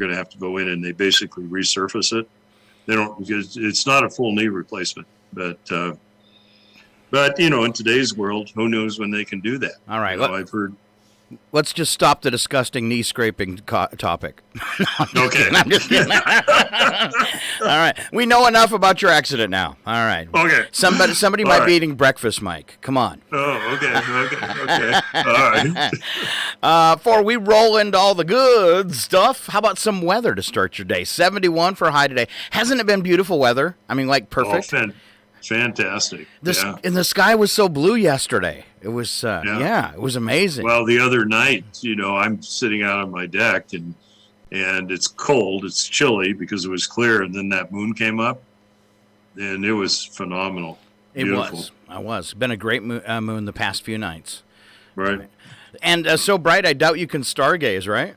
going to have to go in and they basically resurface it. They don't, because it's not a full knee replacement, but in today's world, who knows when they can do that? All right. I've heard. Let's just stop the disgusting knee scraping topic. Okay. I'm just kidding. All right. We know enough about your accident now. All right. Okay. Somebody might be eating breakfast, Mike. Come on. Oh, okay. All right. Before we roll into all the good stuff, how about some weather to start your day? 71 for a high today. Hasn't it been beautiful weather? I mean, like perfect. Oh, fantastic. And the sky was so blue yesterday. It was, it was amazing. Well, the other night, I'm sitting out on my deck and it's cold. It's chilly because it was clear. And then that moon came up and it was phenomenal. Beautiful. It was. Been a great moon the past few nights. Right. And so bright, I doubt you can stargaze, right?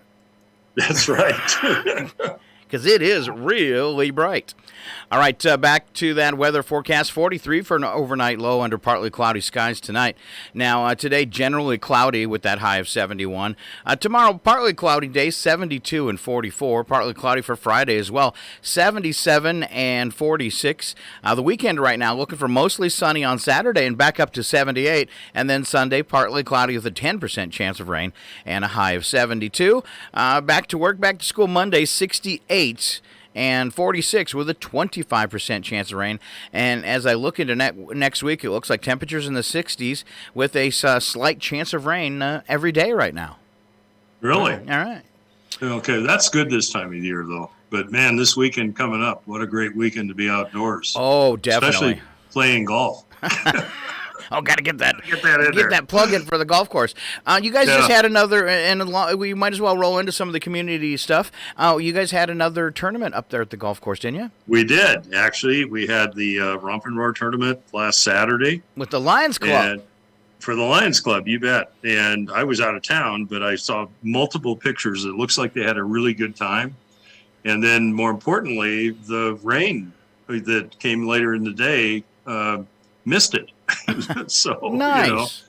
That's right. Because it is really bright. All right, back to that weather forecast. 43 for an overnight low under partly cloudy skies tonight. Now, today, generally cloudy with that high of 71. Tomorrow, partly cloudy day, 72 and 44. Partly cloudy for Friday as well, 77 and 46. The weekend right now, looking for mostly sunny on Saturday and back up to 78. And then Sunday, partly cloudy with a 10% chance of rain and a high of 72. Back to work, back to school Monday, 68. And 46 with a 25% chance of rain. And as I look into next week, it looks like temperatures in the 60s with a slight chance of rain every day right now. Really? All right. Okay, that's good this time of year, though. But, man, this weekend coming up, what a great weekend to be outdoors. Oh, definitely. Especially playing golf. Oh, got to get that plug in for the golf course. You guys just had another, and we might as well roll into some of the community stuff. You guys had another tournament up there at the golf course, didn't you? We did, actually. We had the Romp and Roar tournament last Saturday. With the Lions Club. And for the Lions Club, you bet. And I was out of town, but I saw multiple pictures. It looks like they had a really good time. And then, more importantly, the rain that came later in the day missed it. So nice.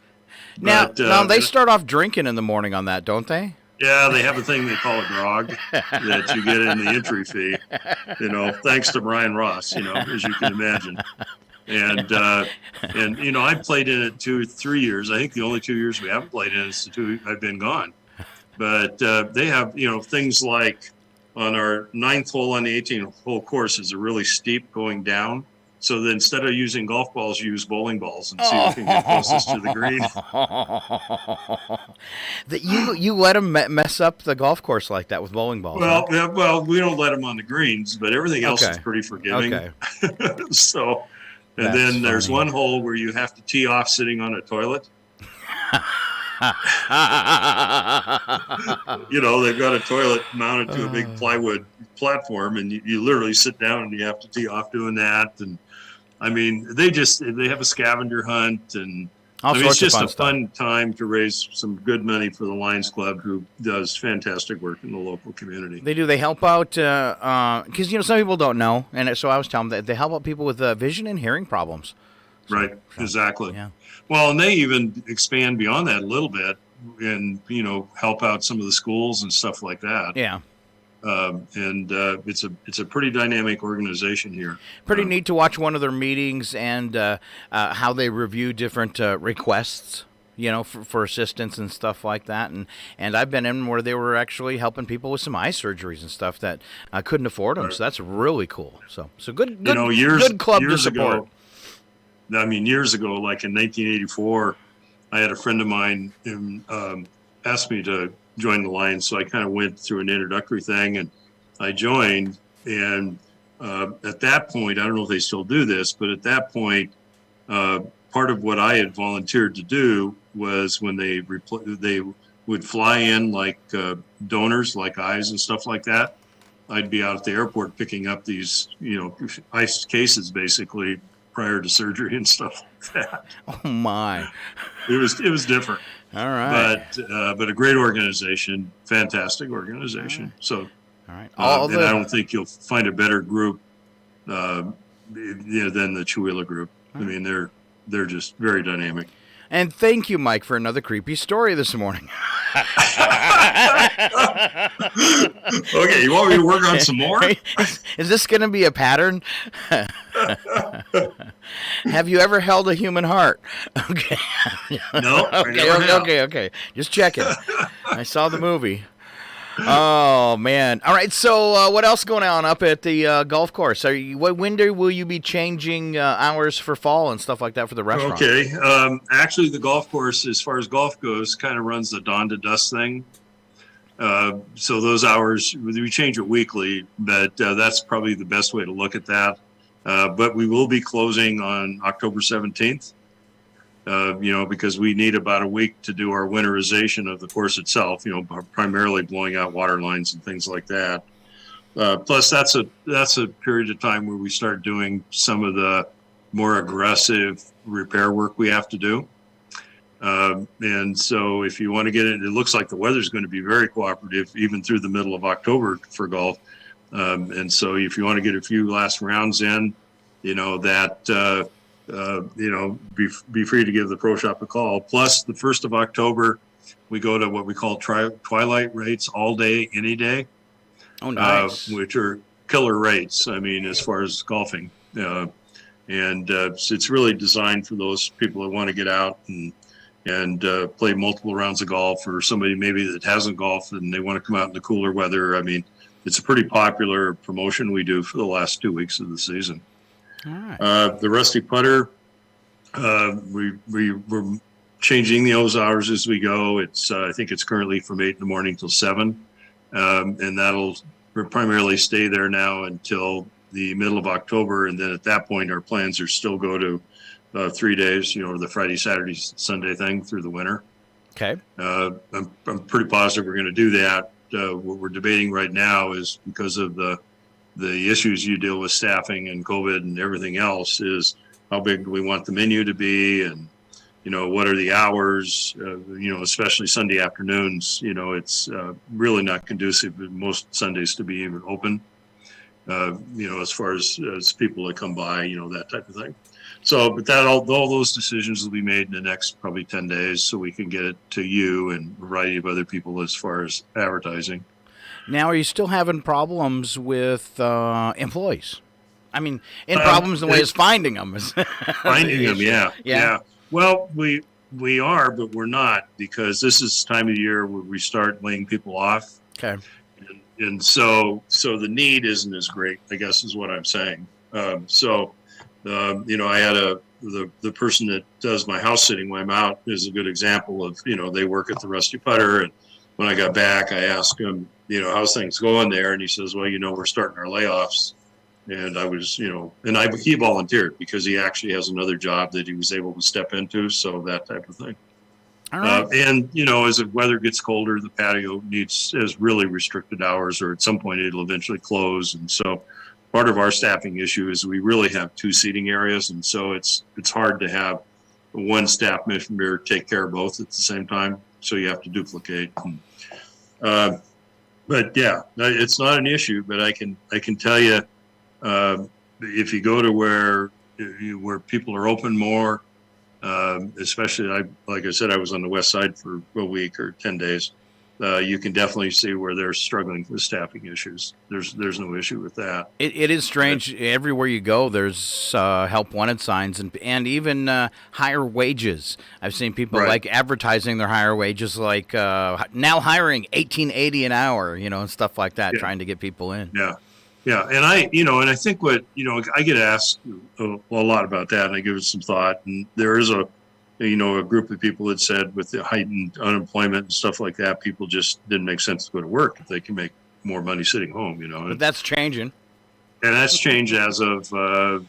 Now they start off drinking in the morning on that, don't they? Yeah, they have a thing they call a grog that you get in the entry fee. Thanks to Brian Ross. As you can imagine. And I played in it 2 or 3 years. I think the only 2 years we haven't played in it is the 2 I've been gone. But they have things like on our 9th hole on the 18th hole course is a really steep going down. So then instead of using golf balls, you use bowling balls and see who can get closest to the green. You let them mess up the golf course like that with bowling balls. Well, we don't let them on the greens, but everything else is pretty forgiving. Okay. So, and then there's one hole where you have to tee off sitting on a toilet. They've got a toilet mounted to a big plywood platform, and you literally sit down and you have to tee off doing that. And I mean, they have a scavenger hunt, and it's just a fun time to raise some good money for the Lions Club, who does fantastic work in the local community. They do. They help out because some people don't know, and so I was telling them that they help out people with vision and hearing problems. Right. Exactly. Yeah. Well, and they even expand beyond that a little bit, and help out some of the schools and stuff like that. Yeah. It's a pretty dynamic organization here. Pretty neat to watch one of their meetings and how they review different requests, for assistance and stuff like that. And I've been in where they were actually helping people with some eye surgeries and stuff that couldn't afford them. Right. So that's really cool. So good club to support. Years ago, like in 1984, I had a friend of mine who asked me to join the Lions, so I kind of went through an introductory thing, and I joined. And at that point, I don't know if they still do this, but at that point, part of what I had volunteered to do was when they would fly in like donors, like eyes and stuff like that. I'd be out at the airport picking up these, ice cases basically prior to surgery and stuff like that. Oh my! It was different. All right. But a great organization, fantastic organization. All right. So, I don't think you'll find a better group than the Chewelah group. I mean, they're just very dynamic. And thank you, Mike, for another creepy story this morning. Okay, you want me to work on some more? Is this going to be a pattern? Have you ever held a human heart? Okay. No, I never have. Okay. Just checking. I saw the movie. Oh man! All right. So, what else going on up at the golf course? When will you be changing hours for fall and stuff like that for the restaurant? Okay. Actually, the golf course, as far as golf goes, kind of runs the dawn to dusk thing. So those hours we change it weekly, but that's probably the best way to look at that. But we will be closing on October 17th. Because we need about a week to do our winterization of the course itself, primarily blowing out water lines and things like that. Plus, that's a period of time where we start doing some of the more aggressive repair work we have to do. And so if you want to get it looks like the weather's going to be very cooperative even through the middle of October for golf. And so if you want to get a few last rounds in, be free to give the pro shop a call. Plus, the 1st of October, we go to what we call twilight rates, all day, any day. Oh, nice. Which are killer rates. I mean, as far as golfing, so it's really designed for those people that want to get out and play multiple rounds of golf, or somebody maybe that hasn't golfed and they want to come out in the cooler weather. I mean, it's a pretty popular promotion we do for the last 2 weeks of the season. All right. The Rusty Putter, we're changing those hours as we go. It's I think it's currently from 8 in the morning till 7, and that'll primarily stay there now until the middle of October, and then at that point our plans are still go to 3 days, the Friday, Saturday, Sunday thing through the winter. Okay. I'm pretty positive we're going to do that. What we're debating right now is because of the issues you deal with staffing and COVID and everything else, is how big do we want the menu to be, and what are the hours, especially Sunday afternoons. It's really not conducive most Sundays to be even open, as far as people that come by, that type of thing. So, but all those decisions will be made in the next probably 10 days, so we can get it to you and a variety of other people as far as advertising. Now, are you still having problems with employees? I mean, problems in the way is finding them. Finding them, yeah. Well, we are, but we're not, because this is the time of year where we start laying people off. Okay. And so the need isn't as great, I guess, is what I'm saying. I had the person that does my house sitting when I'm out is a good example of, they work at the Rusty Putter. And when I got back, I asked him, how's things going there? And he says, well, we're starting our layoffs. And I was, he volunteered because he actually has another job that he was able to step into. So that type of thing. All right. And, as the weather gets colder, the patio has really restricted hours, or at some point it'll eventually close. And so part of our staffing issue is we really have 2 seating areas. And so it's hard to have one staff member take care of both at the same time. So you have to duplicate. But yeah, it's not an issue, but I can tell you, if you go to where people are open more, especially like I said, I was on the west side for a week or 10 days. You can definitely see where they're struggling with staffing issues. There's no issue with that. It is strange. Everywhere you go, there's help wanted signs and even higher wages. I've seen people like advertising their higher wages, like now hiring $18.80 an hour, and stuff like that, trying to get people in. Yeah, and I think what I get asked a lot about that, and I give it some thought. And there is a group of people that said with the heightened unemployment and stuff like that, people just didn't make sense to go to work if they can make more money sitting home, But that's changing. And that's changed as of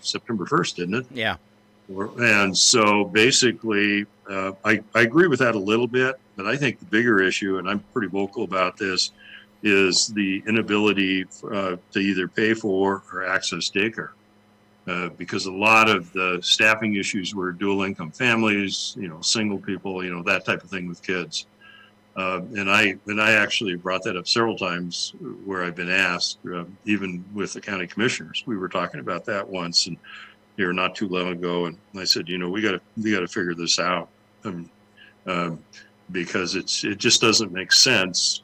September 1st, didn't it? Yeah. And so basically, I agree with that a little bit, but I think the bigger issue, and I'm pretty vocal about this, is the inability to either pay for or access daycare. Because a lot of the staffing issues were dual income families, single people, that type of thing with kids. And I actually brought that up several times where I've been asked, even with the county commissioners. We were talking about that once and here not too long ago. And I said, we got to figure this out. um, because it just doesn't make sense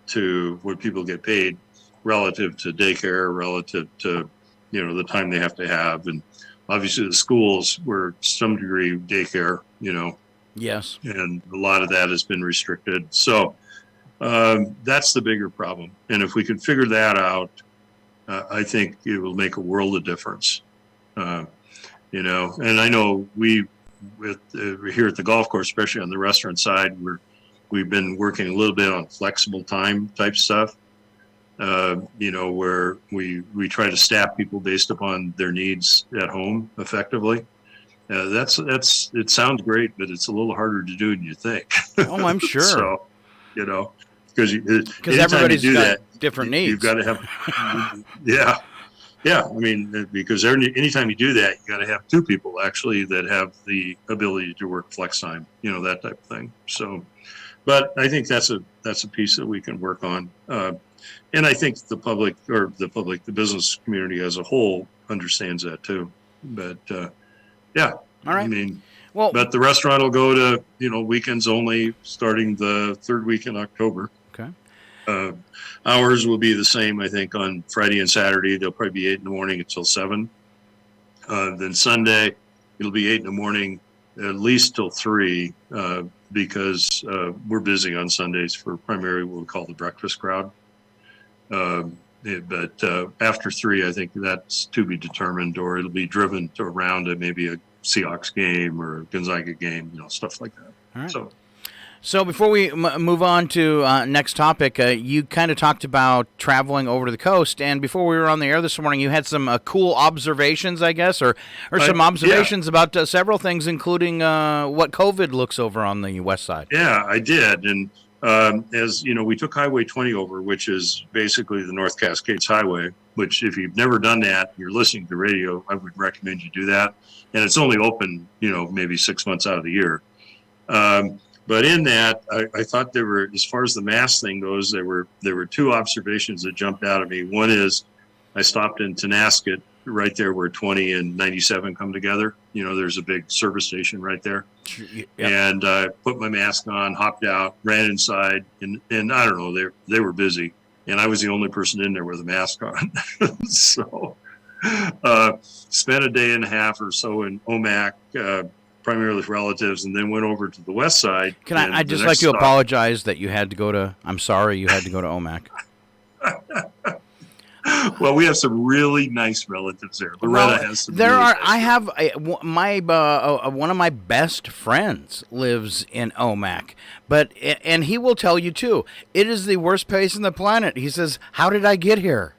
to what people get paid relative to daycare, relative to the time they have to have, and obviously the schools were some degree daycare, Yes. and a lot of that has been restricted. So that's the bigger problem. And if we can figure that out, I think it will make a world of difference. And I know here at the golf course, especially on the restaurant side, we've been working a little bit on flexible time type stuff. Where we try to staff people based upon their needs at home effectively. It sounds great, but it's a little harder to do than you think. Oh, I'm sure. So, because everybody's got different needs. You've got to have, yeah. I mean, because anytime you do that, you got to have two people actually that have the ability to work flex time, that type of thing. So, but I think that's a piece that we can work on. And I think the business community as a whole understands that too. But yeah, all right. I mean, but the restaurant will go to weekends only, starting the third week in October. Okay. Hours will be the same, I think, on Friday and Saturday. They'll probably be 8 a.m. until 7. Then Sunday, it'll be 8 a.m. at least till 3, because we're busy on Sundays for primarily what we call the breakfast crowd. But after 3, I think that's to be determined, or it'll be driven around at maybe a Seahawks game or a Gonzaga game, stuff like that. All right. So before we move on to next topic, you kind of talked about traveling over to the coast, and before we were on the air this morning, you had some cool observations, I guess, or some observations about several things, including what COVID looks over on the west side. Yeah, I did, and as we took Highway 20 over, which is basically the North Cascades Highway, which if you've never done that, you're listening to radio, I would recommend you do that. And it's only open, maybe 6 months out of the year. But in that, I thought there were, as far as the mask thing goes, there were 2 observations that jumped out at me. One is I stopped in Tenasket, right there where 20 and 97 come together. There's a big service station right there. Yep. And I put my mask on, hopped out, ran inside, and I don't know, they were busy. And I was the only person in there with a mask on. So spent a day and a half or so in Omak, primarily with relatives, and then went over to the west side. I'd just like to apologize that you had to go to, I'm sorry you had to go to Omak. Well, we have some really nice relatives there. Loretta has some. I have one of my best friends lives in Omak, and he will tell you too. It is the worst place on the planet. He says, "How did I get here?"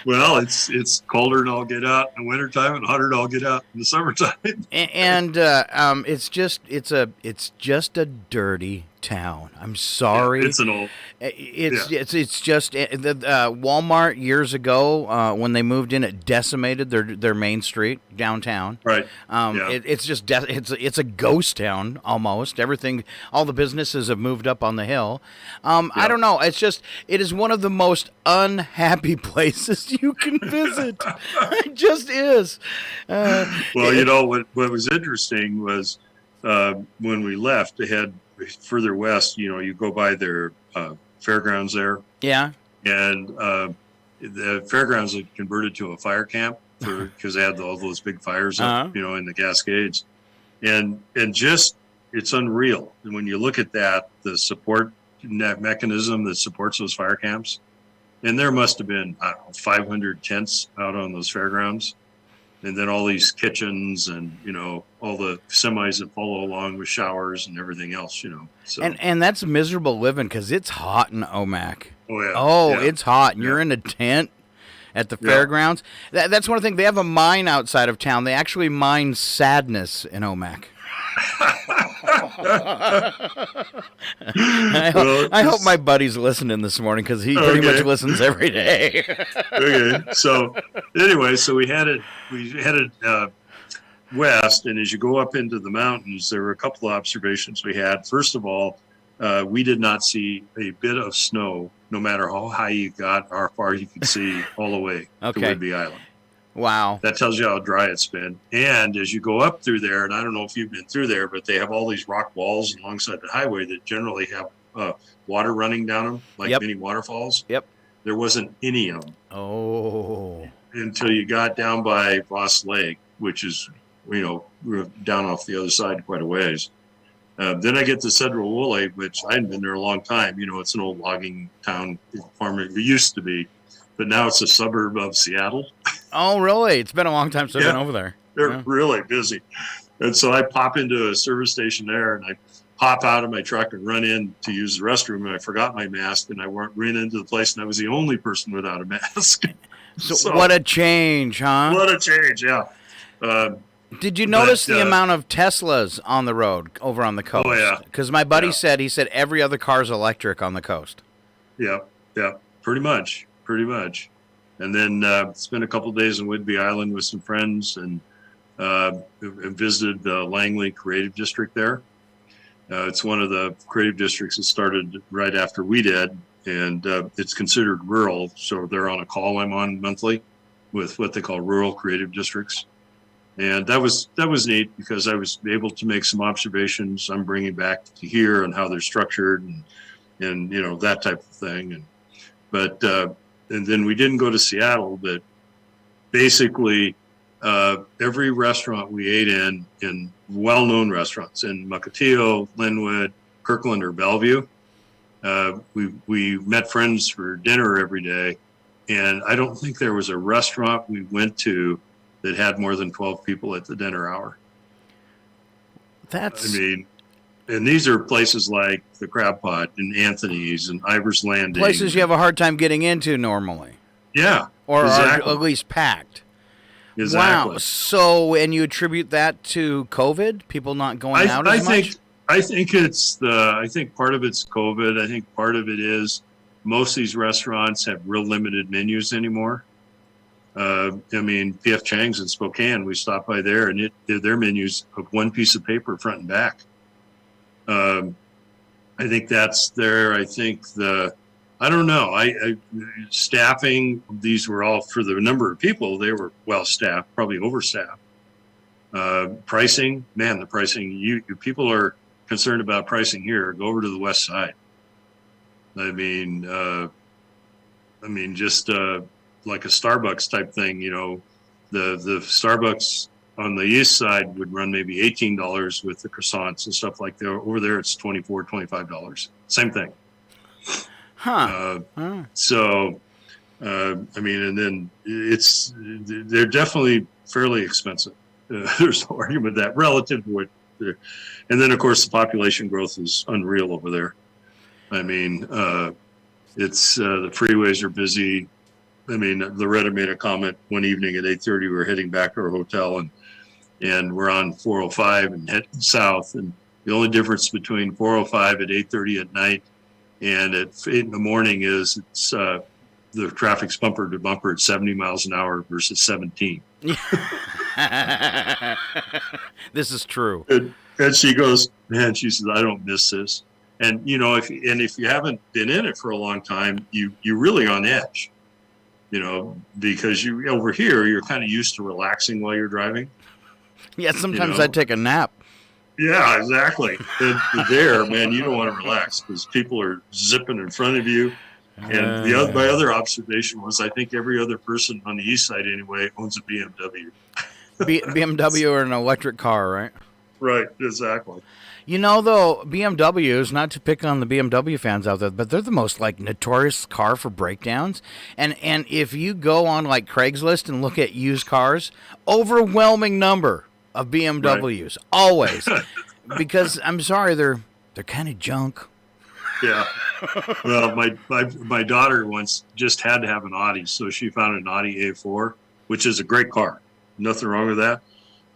Well, it's colder than all get out in the wintertime and hotter than all get out in the summertime. And it's just a dirty town. I'm sorry. Yeah, it's an old. It's just Walmart years ago when they moved in, it decimated their main street downtown. Right. It's just it's a ghost town almost. Everything, all the businesses have moved up on the hill. I don't know. It is one of the most unhappy places you can visit. It just is. What was interesting was when we left, they had further west. You go by their fairgrounds there. Yeah. And the fairgrounds had converted to a fire camp because they had all those big fires up, in the Cascades, and just it's unreal. And when you look at that, the support mechanism that supports those fire camps, and there must have been 500 tents out on those fairgrounds, and then all these kitchens and all the semis that follow along with showers and everything else. So. And that's miserable living because it's hot in Omak. Oh yeah. Oh, yeah. It's hot, and you're in a tent at the fairgrounds. That's one thing. They have a mine outside of town. They actually mine sadness in Omak. I hope my buddy's listening this morning because he pretty much listens every day. Okay. So anyway, we headed west, and as you go up into the mountains, there were a couple of observations we had. First of all, we did not see a bit of snow, no matter how high you got or how far you could see all the way to Whidbey Island. Wow. That tells you how dry it's been. And as you go up through there, and I don't know if you've been through there, but they have all these rock walls alongside the highway that generally have water running down them, like Yep. mini waterfalls. Yep. There wasn't any of them Oh. until you got down by Voss Lake, which is, we're down off the other side quite a ways. Then I get to Cedral Woolley, which I hadn't been there a long time. It's an old logging town, farming. It used to be, but now it's a suburb of Seattle. Oh, really? It's been a long time since I've been over there. They're really busy. And so I pop into a service station there, and I pop out of my truck and run in to use the restroom, and I forgot my mask, and I ran into the place, and I was the only person without a mask. So what a change, huh? What a change, yeah. Did you notice the amount of Teslas on the road over on the coast? Oh, yeah. Because my buddy said every other car's electric on the coast. Yeah, pretty much. And then spent a couple of days in Whidbey Island with some friends, and visited the Langley Creative District there. It's one of the creative districts that started right after we did, and it's considered rural. So they're on a call I'm on monthly with what they call rural creative districts. And that was neat because I was able to make some observations I'm bringing back to here and how they're structured and that type of thing. And then we didn't go to Seattle, but basically every restaurant we ate in well-known restaurants in Mukilteo, Linwood, Kirkland, or Bellevue, we met friends for dinner every day. And I don't think there was a restaurant we went to that had more than 12 people at the dinner hour. And these are places like the Crab Pot and Anthony's and Ivers Landing. Places you have a hard time getting into normally. Yeah. Or exactly. are at least packed. Exactly. Wow. So, and you attribute that to COVID? People not going out as much? I think part of it's COVID. I think part of it is most of these restaurants have real limited menus anymore. P.F. Chang's in Spokane, we stopped by there, and their menus of one piece of paper front and back. I think that's there. I think I don't know. Staffing, these were all for the number of people. They were well staffed, probably overstaffed. Pricing, the pricing. You people are concerned about pricing here. Go over to the west side. Just like a Starbucks type thing. The Starbucks on the east side would run maybe $18 with the croissants and stuff like that. Over there, it's $24, $25. Same thing. Huh. And then they're definitely fairly expensive. There's no argument with that relative to what. And then, of course, the population growth is unreal over there. It's the freeways are busy. Loretta made a comment one evening at 8:30. We were heading back to our hotel, and we're on 405 and heading south. And the only difference between 405 at 8:30 at night and at 8 in the morning is it's the traffic's bumper to bumper at 70 miles an hour versus 17. This is true. And she goes, man, she says, I don't miss this. And if you haven't been in it for a long time, you're really on edge. Because you over here, you're kind of used to relaxing while you're driving. Yeah, sometimes I take a nap. Yeah, exactly. And there, man, you don't want to relax because people are zipping in front of you. And my other observation was I think every other person on the east side anyway owns a BMW. BMW or an electric car, right? Right, exactly. Though, BMWs, not to pick on the BMW fans out there, but they're the most, notorious car for breakdowns. And if you go on, Craigslist and look at used cars, overwhelming number of BMWs, right. Always. Because, I'm sorry, they're kind of junk. Yeah. Well, my daughter once just had to have an Audi, so she found an Audi A4, which is a great car. Nothing wrong with that.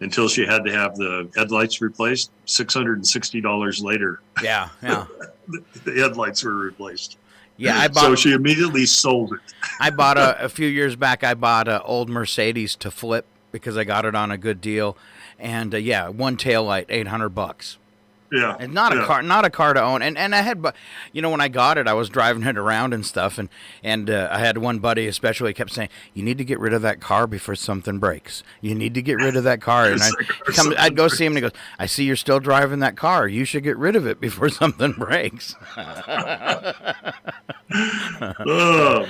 Until she had to have the headlights replaced. $660 later. Yeah. The headlights were replaced. Yeah, so she immediately sold it. I bought a few years back. I bought an old Mercedes to flip because I got it on a good deal, and one taillight, $800. Yeah. It's not a car, not a car to own. And I had, when I got it, I was driving it around and stuff, and I had one buddy especially kept saying, "You need to get rid of that car before something breaks. You need to get rid of that car." And I'd go see him, and he goes, "I see you're still driving that car. You should get rid of it before something breaks." Oh.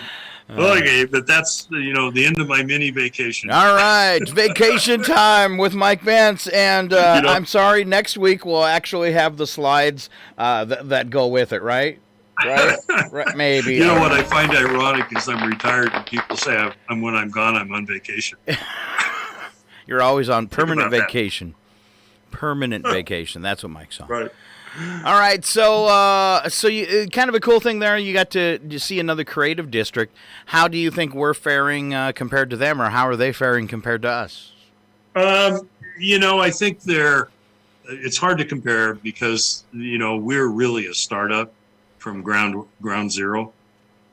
Okay, but that's the end of my mini vacation. All right, vacation time with Mike Vance, and I'm sorry. Next week we'll actually have the slides that go with it, right? Right? Maybe. You know what I find ironic is I'm retired, and people say when I'm gone, I'm on vacation. You're always on permanent vacation. Permanent vacation. That's what Mike's on. Right. All right, so you, kind of a cool thing there. You got to see another creative district. How do you think we're faring compared to them, or how are they faring compared to us? I think it's hard to compare because we're really a startup from ground zero.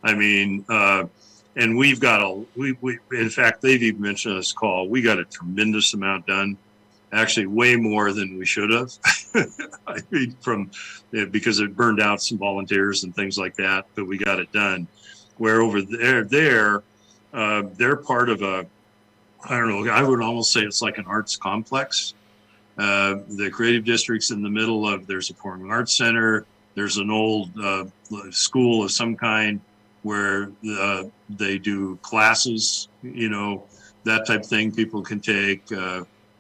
I mean, and we've got we in fact they've even mentioned on this call, we got a tremendous amount done. Actually, way more than we should have. I mean, because it burned out some volunteers and things like that, but we got it done. Where over they're part of I don't know, I would almost say it's like an arts complex. The creative district's in the middle of, there's a performing arts center, there's an old school of some kind where they do classes, that type of thing people can take.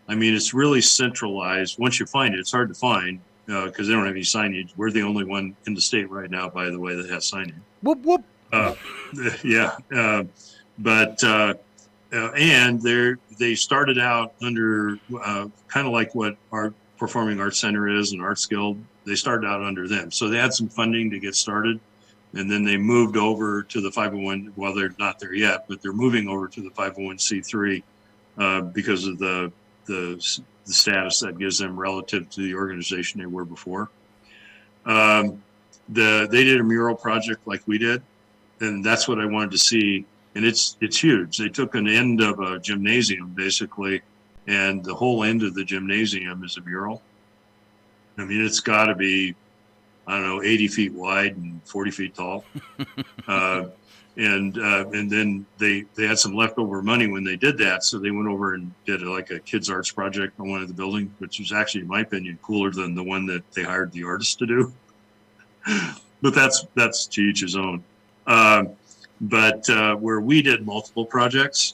I mean, it's really centralized. Once you find it, it's hard to find because they don't have any signage. We're the only one in the state right now, by the way, that has signage. Whoop, whoop. Yeah. And they started out under kind of like what our Performing Arts Center is and Arts Guild. They started out under them. So they had some funding to get started. And then they moved over to the 501. Well, they're not there yet, but they're moving over to the 501c3 because of the status that gives them relative to the organization they were before. They did a mural project like we did, and that's what I wanted to see. And it's huge. They took an end of a gymnasium basically, and the whole end of the gymnasium is a mural. I mean, it's got to be, I don't know, 80 feet wide and 40 feet tall. And then they had some leftover money when they did that, so they went over and did like a kids arts project on one of the buildings, which was actually, in my opinion, cooler than the one that they hired the artist to do. But that's to each his own. But where we did multiple projects,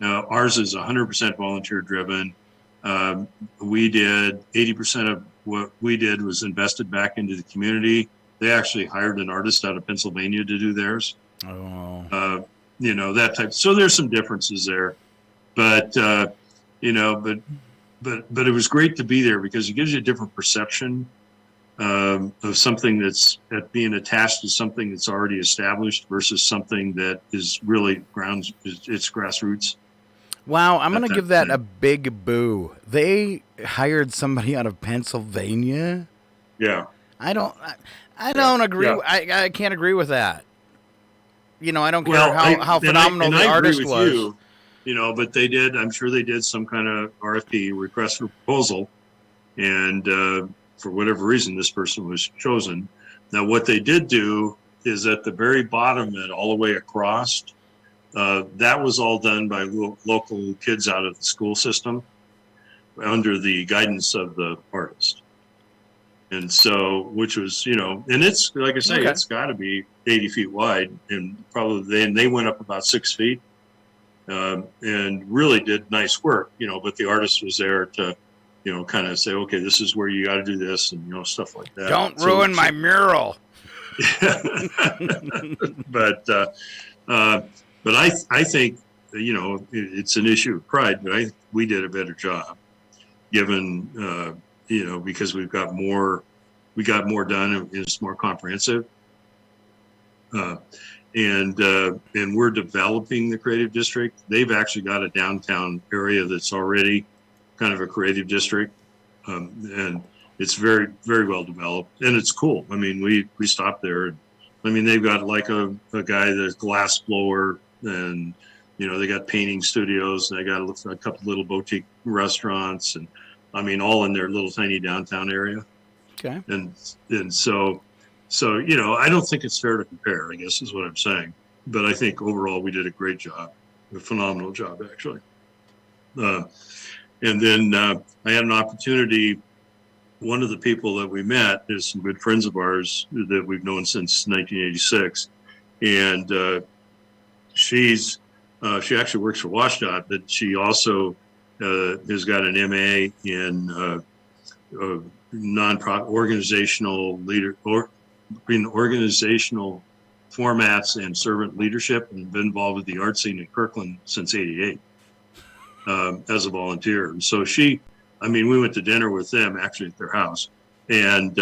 ours is 100% volunteer driven. We did 80% of what we did was invested back into the community. They actually hired an artist out of Pennsylvania to do theirs. Oh. That type. So there's some differences there, but but it was great to be there because it gives you a different perception of something that's being attached to something that's already established versus something that is really it's grassroots. Wow, I'm going to give that a big boo. They hired somebody out of Pennsylvania. Yeah. I don't agree. Yeah. I can't agree with that. I don't care how phenomenal the artist was. But they did, I'm sure they did some kind of RFP, request for proposal. And for whatever reason, this person was chosen. Now, what they did do is at the very bottom and all the way across, that was all done by local kids out of the school system under the guidance of the artist. And so, which was, and it's, like I say, It's got to be 80 feet wide, and probably they went up about 6 feet and really did nice work, but the artist was there to, kind of say, okay, this is where you got to do this and, stuff like that. Don't ruin my mural. But I think, it's an issue of pride, but we did a better job given, because we got more done and it's more comprehensive. And we're developing the creative district. They've actually got a downtown area that's already kind of a creative district. And it's very, very well developed and it's cool. I mean, we stopped there. I mean, they've got like a guy that's glass blower and, they got painting studios and they got a couple little boutique restaurants and I mean, all in their little tiny downtown area. Okay. And so I don't think it's fair to compare, I guess is what I'm saying. But I think overall we did a great job, a phenomenal job actually. And then I had an opportunity. One of the people that we met is some good friends of ours that we've known since 1986, and she actually works for WashDOT, but she also has got an MA in nonprofit organizational leader or in organizational formats and servant leadership, and been involved with the art scene in Kirkland since '88 as a volunteer. And so we went to dinner with them actually at their house, and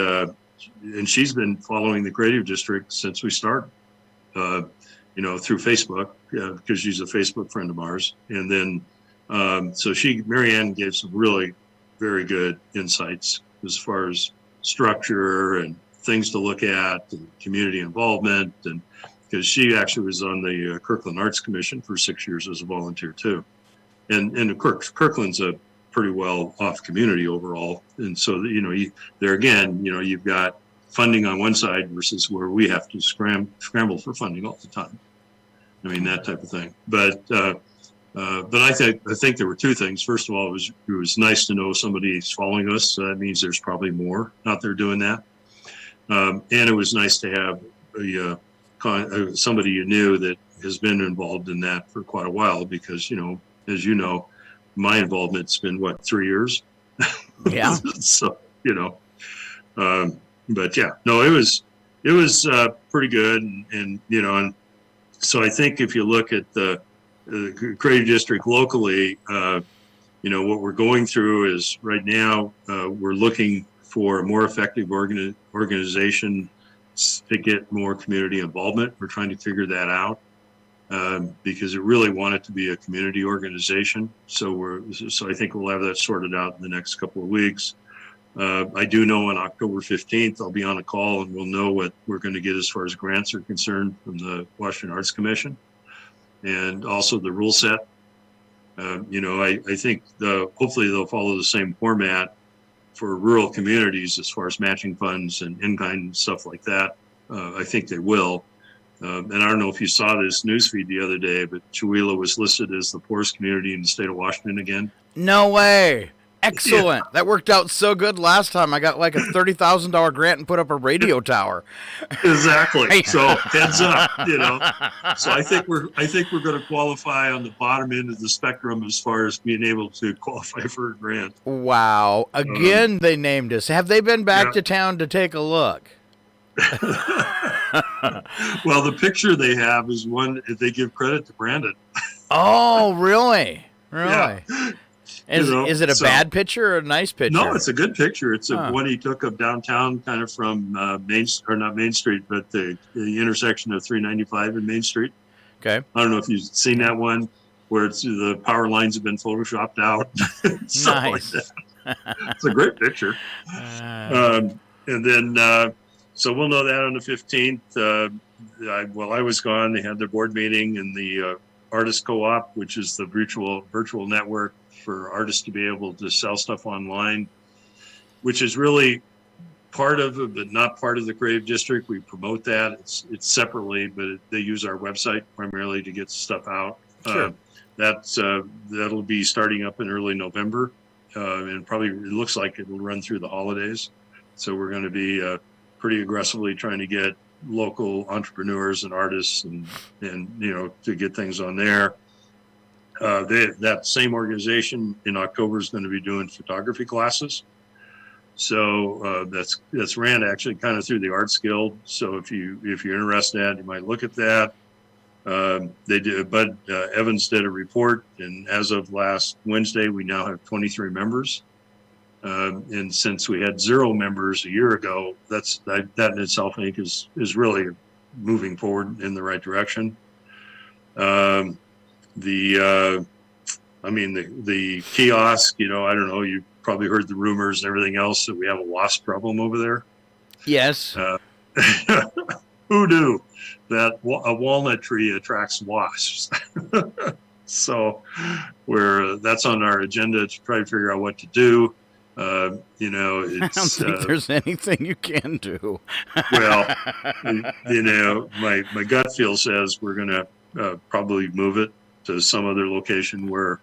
she's been following the creative district since we started, through Facebook, because she's a Facebook friend of ours. And then, Marianne gave some really very good insights as far as structure and things to look at and community involvement. And because she actually was on the Kirkland Arts Commission for 6 years as a volunteer too. And of course, Kirkland's a pretty well off community overall. And so, there again, you've got funding on one side versus where we have to scramble for funding all the time. I mean, that type of thing. But I think there were two things. First of all, it was nice to know somebody's following us. So that means there's probably more out there doing that. And it was nice to have somebody you knew that has been involved in that for quite a while, because, as you know, my involvement's been 3 years. Yeah. So, but yeah, no, it was pretty good. And so I think if you look at the creative district locally, what we're going through is right now, we're looking for a more effective organization to get more community involvement. We're trying to figure that out. Because it really wanted to be a community organization. So I think we'll have that sorted out in the next couple of weeks. I do know on October 15th, I'll be on a call and we'll know what we're going to get as far as grants are concerned from the Washington Arts Commission, and also the rule set. I think hopefully they'll follow the same format for rural communities as far as matching funds and in-kind stuff like that. I think they will. And I don't know if you saw this newsfeed the other day, but Chewelah was listed as the poorest community in the state of Washington again. No way. Excellent. Yeah. That worked out so good last time. I got like a $30,000 grant and put up a radio tower. Exactly. So heads up, So I think we're going to qualify on the bottom end of the spectrum as far as being able to qualify for a grant. Wow. Again, they named us. Have they been back to town to take a look? Well, the picture they have is one they give credit to Brandon. Oh, really? Yeah. Is it a bad picture or a nice picture? No, it's a good picture. It's one he took of downtown, kind of from not Main Street, but the intersection of 395 and Main Street. Okay. I don't know if you've seen that one where the power lines have been photoshopped out. Nice. Like that. It's a great picture. And then, so we'll know that on the 15th. While I was gone, they had their board meeting in the Artist Co-op, which is the virtual network for artists to be able to sell stuff online, which is really part of it, but not part of the creative district. We promote that. It's separately, but they use our website primarily to get stuff out. Sure. That'll be starting up in early November, and probably it looks like it will run through the holidays. So we're going to be pretty aggressively trying to get local entrepreneurs and artists and to get things on there. That same organization in October is going to be doing photography classes. So that's ran actually kind of through the Arts Guild. So if you're interested, you might look at that. They did. Bud Evans did a report, and as of last Wednesday, we now have 23 members. And since we had 0 members a year ago, that in itself, I think, is really moving forward in the right direction. The kiosk, I don't know, you probably heard the rumors and everything else that we have a wasp problem over there. Yes. Who knew that a walnut tree attracts wasps? So that's on our agenda to try to figure out what to do. I don't It's think there's anything you can do. well, my gut feel says we're going to probably move it to some other location where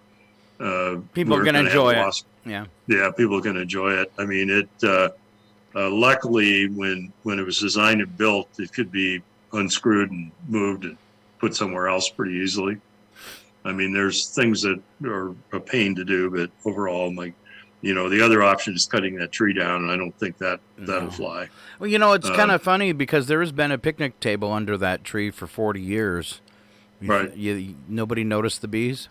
People we're can going to have enjoy a it. loss. Yeah. Yeah, people can enjoy it. I mean, luckily when it was designed and built, it could be unscrewed and moved and put somewhere else pretty easily. I mean, there's things that are a pain to do, but overall, the other option is cutting that tree down, and I don't think that'll fly. Well, it's kind of funny because there has been a picnic table under that tree for 40 years. Right. Nobody noticed the bees?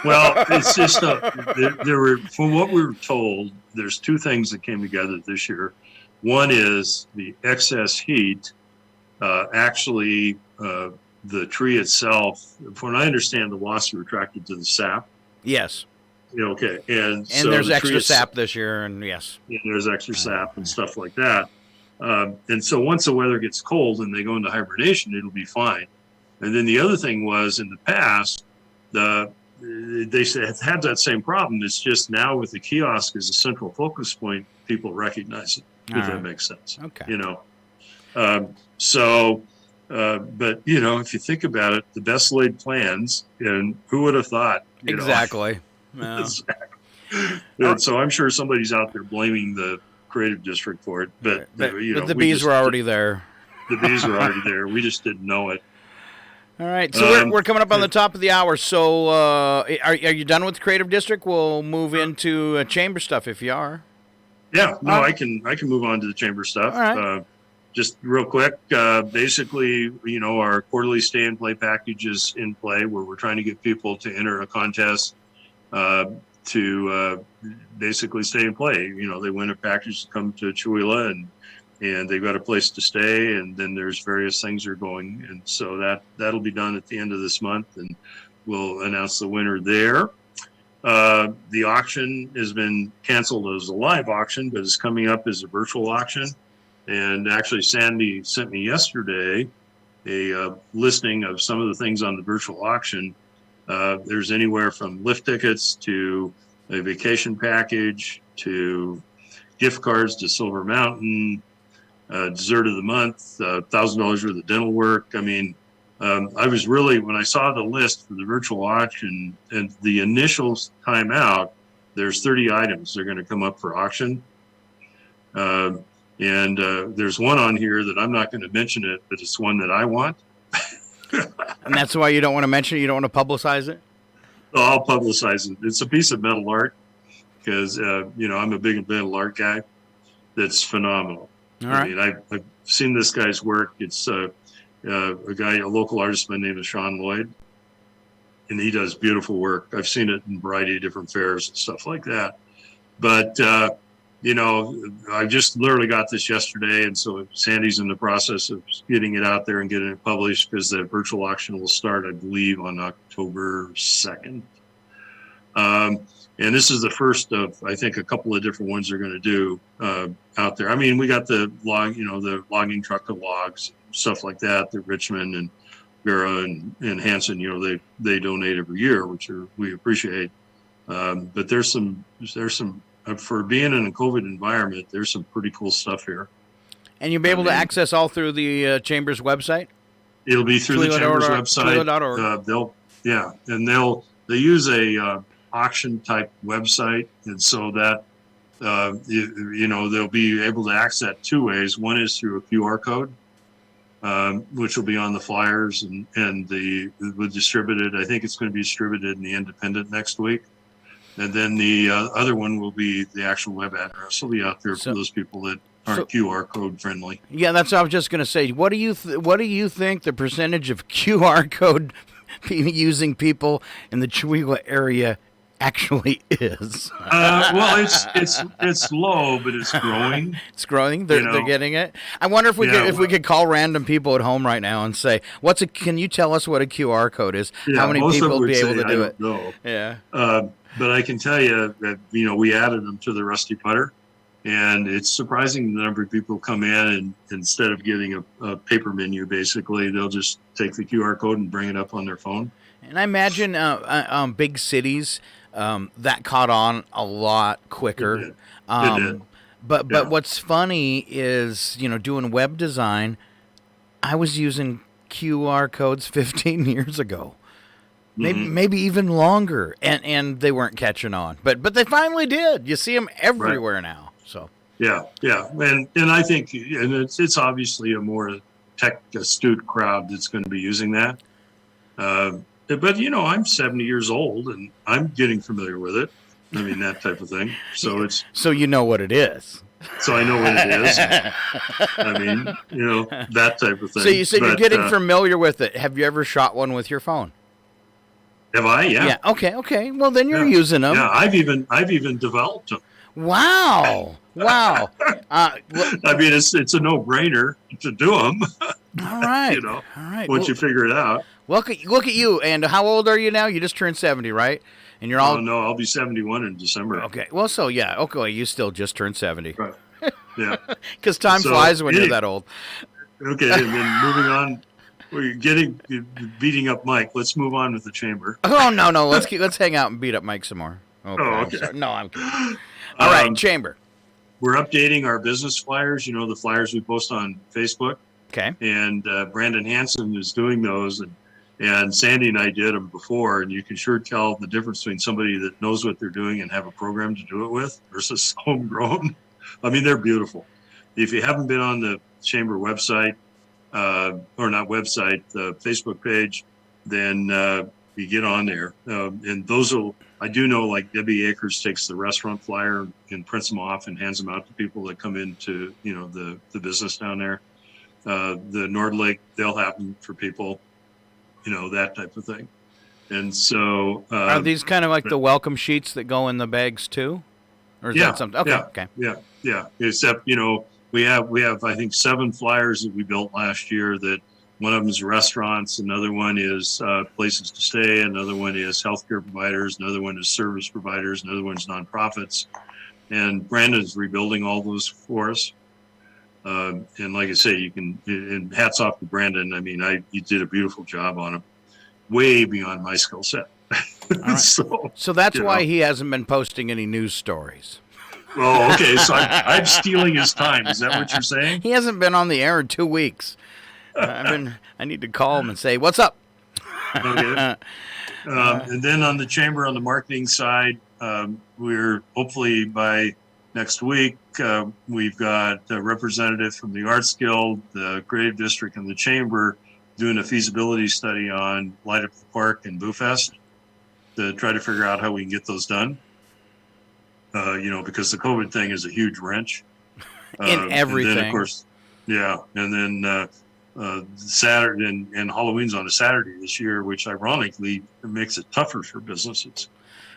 Well, it's just there were, from what we were told, there's two things that came together this year. One is the excess heat. Actually, the tree itself, from what I understand, the wasps are attracted to the sap. Yes. Okay, and so there's extra sap this year, and yes. Yeah, there's extra sap and stuff like that. And so once the weather gets cold and they go into hibernation, it'll be fine. And then the other thing was, in the past, they had that same problem. It's just now with the kiosk as a central focus point, people recognize it, if that makes sense. Okay. But if you think about it, the best laid plans, and who would have thought? Exactly. Yeah. Exactly. And so I'm sure somebody's out there blaming the creative district for it, but the bees were already there. The bees were already there. We just didn't know it. All right, so we're coming up on the top of the hour. So are you done with the creative district? We'll move into chamber stuff if you are. Yeah, no, I can move on to the chamber stuff. All right. Just real quick, basically, our quarterly stay and play package is in play, where we're trying to get people to enter a contest to basically stay and play. They win a package to come to Chihuahua, and they've got a place to stay, and then there's various things are going, and so that'll be done at the end of this month, and we'll announce the winner there. The auction has been canceled as a live auction, but it's coming up as a virtual auction. And actually, Sandy sent me yesterday a listing of some of the things on the virtual auction. There's anywhere from lift tickets to a vacation package to gift cards to Silver Mountain, dessert of the month, $1,000 worth of dental work. I mean, I was really, when I saw the list for the virtual auction and the initial time out, there's 30 items that are going to come up for auction. And there's one on here that I'm not going to mention it, but it's one that I want. And that's why you don't want to mention it? You don't want to publicize it? Oh, I'll publicize it. It's a piece of metal art because, I'm a big metal art guy. That's phenomenal. All right. I mean, I've seen this guy's work. It's a local artist by the name of Sean Lloyd, and he does beautiful work. I've seen it in a variety of different fairs and stuff like that. But, I just literally got this yesterday, and so Sandy's in the process of getting it out there and getting it published because the virtual auction will start, I believe, on October 2nd. And this is the first of, I think, a couple of different ones they're going to do out there. I mean, we got the the logging truck of logs, stuff like that, that Richmond and Vera and Hanson, they donate every year, which we appreciate. But there's some for being in a COVID environment, there's some pretty cool stuff here. And you'll be able to access all through the Chamber's website? It'll be through the Chamber's website. They use a auction type website, and so that they'll be able to access that two ways. One is through a QR code, which will be on the flyers and the distributed. I think it's going to be distributed in the Independent next week. And then the other one will be the actual web address. Will be out there for those people that aren't QR code friendly. Yeah, that's what I was just going to say. What do you think the percentage of QR code using people in the Chihuahua area actually is? Well, it's low, but it's growing. It's growing. They're getting it. I wonder if we could call random people at home right now and say, can you tell us what a QR code is? Yeah, how many people would be able to do it? No. Yeah. But I can tell you that, we added them to the Rusty Putter, and it's surprising the number of people come in, and instead of getting a paper menu, basically, they'll just take the QR code and bring it up on their phone. And I imagine big cities, that caught on a lot quicker. It did. But what's funny is, doing web design, I was using QR codes 15 years ago. Maybe even longer, and they weren't catching on. But they finally did. You see them everywhere now. So yeah, and I think, and it's obviously a more tech astute crowd that's going to be using that. But I'm 70 years old, and I'm getting familiar with it. I mean, that type of thing. So you know what it is. So I know what it is. I mean, that type of thing. So you said you're getting familiar with it. Have you ever shot one with your phone? Have I? Yeah. Okay. Well, then you're using them. Yeah, I've even developed them. Wow. I mean, it's a no-brainer to do them. All right. All right. Once you figure it out. Look at you. And how old are you now? You just turned 70, right? And you're all. Oh, no, I'll be 71 in December. Okay. Well, so yeah. Okay, you still just turned 70. Right. Yeah. Because time flies when you're that old. Okay, and then moving on. We're beating up Mike. Let's move on with the chamber. Oh no! Let's hang out and beat up Mike some more. Okay. No, I'm kidding. All right, chamber. We're updating our business flyers. The flyers we post on Facebook. Okay. And Brandon Hansen is doing those, and Sandy and I did them before, and you can sure tell the difference between somebody that knows what they're doing and have a program to do it with versus homegrown. I mean, they're beautiful. If you haven't been on the chamber website. Or not website, the Facebook page, then you get on there. And those I do know, like Debbie Akers takes the restaurant flyer and prints them off and hands them out to people that come into, the business down there. The Nord Lake, they'll have them for people, that type of thing. And so. Are these kind of like the welcome sheets that go in the bags too? Or is that something? Okay. Yeah. Except, we have I think 7 flyers that we built last year. That one of them is restaurants, another one is places to stay, another one is healthcare providers, another one is service providers, another one's nonprofits. And Brandon's rebuilding all those for us. And like I say, and hats off to Brandon. I mean, you did a beautiful job on them, way beyond my skill set. Right. So that's why he hasn't been posting any news stories. Oh, okay. So I'm stealing his time. Is that what you're saying? He hasn't been on the air in 2 weeks. I need to call him and say, "What's up?" Okay. And then on the chamber, on the marketing side, we're hopefully by next week, we've got a representative from the Arts Guild, the Creative District, and the chamber doing a feasibility study on Light Up the Park and Boo Fest to try to figure out how we can get those done. Because the COVID thing is a huge wrench in everything. And then, of course, and then Saturday and Halloween's on a Saturday this year, which ironically makes it tougher for businesses.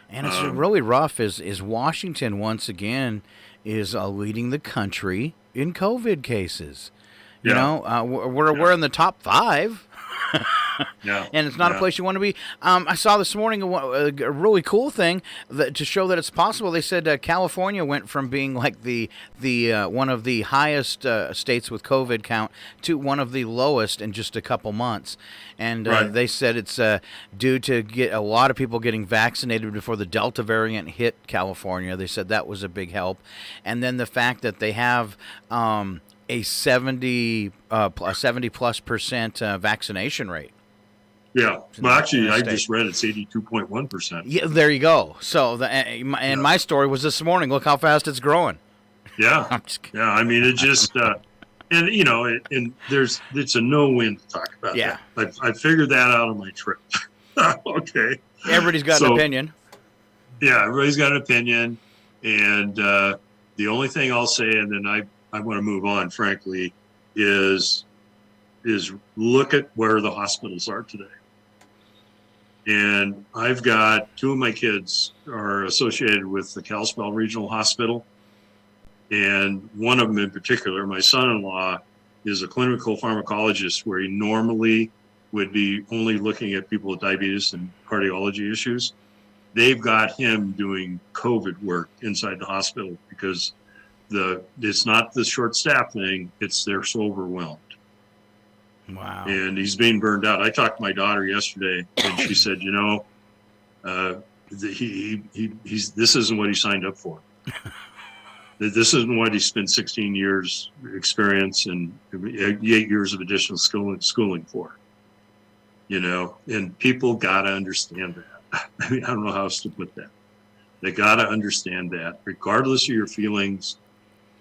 And it's really rough. Is Washington once again is leading the country in COVID cases? We're in the top 5. And it's not a place you want to be. I saw this morning a really cool thing to show that it's possible. They said California went from being like the one of the highest states with COVID count to one of the lowest in just a couple months. And they said it's due to get a lot of people getting vaccinated before the Delta variant hit California. They said that was a big help. And then the fact that they have a 70+% vaccination rate. Yeah. Well, actually, I just read it's 82.1%. Yeah, there you go. So, my story was this morning. Look how fast it's growing. Yeah. Yeah. I mean, it just, and it's a no-win to talk about. Yeah. That. I figured that out on my trip. Okay. Everybody's got an opinion. Yeah, everybody's got an opinion. And the only thing I'll say, and then I want to move on, frankly, is look at where the hospitals are today. And I've got 2 of my kids are associated with the Kalispell Regional Hospital. And one of them in particular, my son-in-law, is a clinical pharmacologist where he normally would be only looking at people with diabetes and cardiology issues. They've got him doing COVID work inside the hospital because it's not the short staff thing, they're so overwhelmed. Wow. And he's being burned out. I talked to my daughter yesterday and she said, this isn't what he signed up for. This isn't what he spent 16 years experience and 8 years of additional schooling for. And people got to understand that. I mean, I don't know how else to put that. They got to understand that regardless of your feelings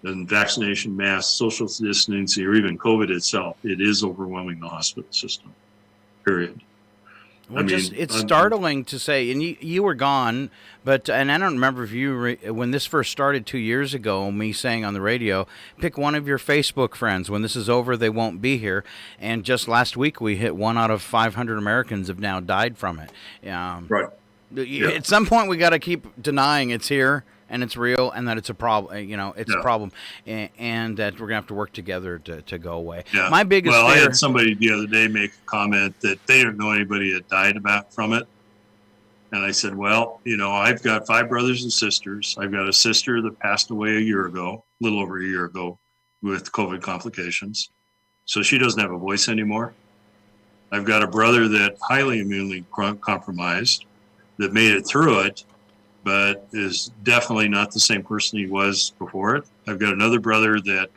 and vaccination, masks, social distancing, or even COVID itself, it is overwhelming the hospital system, period. Well, it's startling to say, and you were gone, and I don't remember if when this first started 2 years ago, me saying on the radio, pick one of your Facebook friends. When this is over, they won't be here. And just last week, we hit 1 out of 500 Americans have now died from it. Right. Yeah. At some point, we got to keep denying it's here and it's real and that it's a problem. It's a problem, and that we're gonna have to work together to go away. Yeah. My biggest fear. I had somebody the other day make a comment that they didn't know anybody that died from it, and I said, well, I've got 5 brothers and sisters. I've got a sister that passed away a little over a year ago, with COVID complications, so she doesn't have a voice anymore. I've got a brother that highly immunely compromised that made it through it, but is definitely not the same person he was before it. I've got another brother that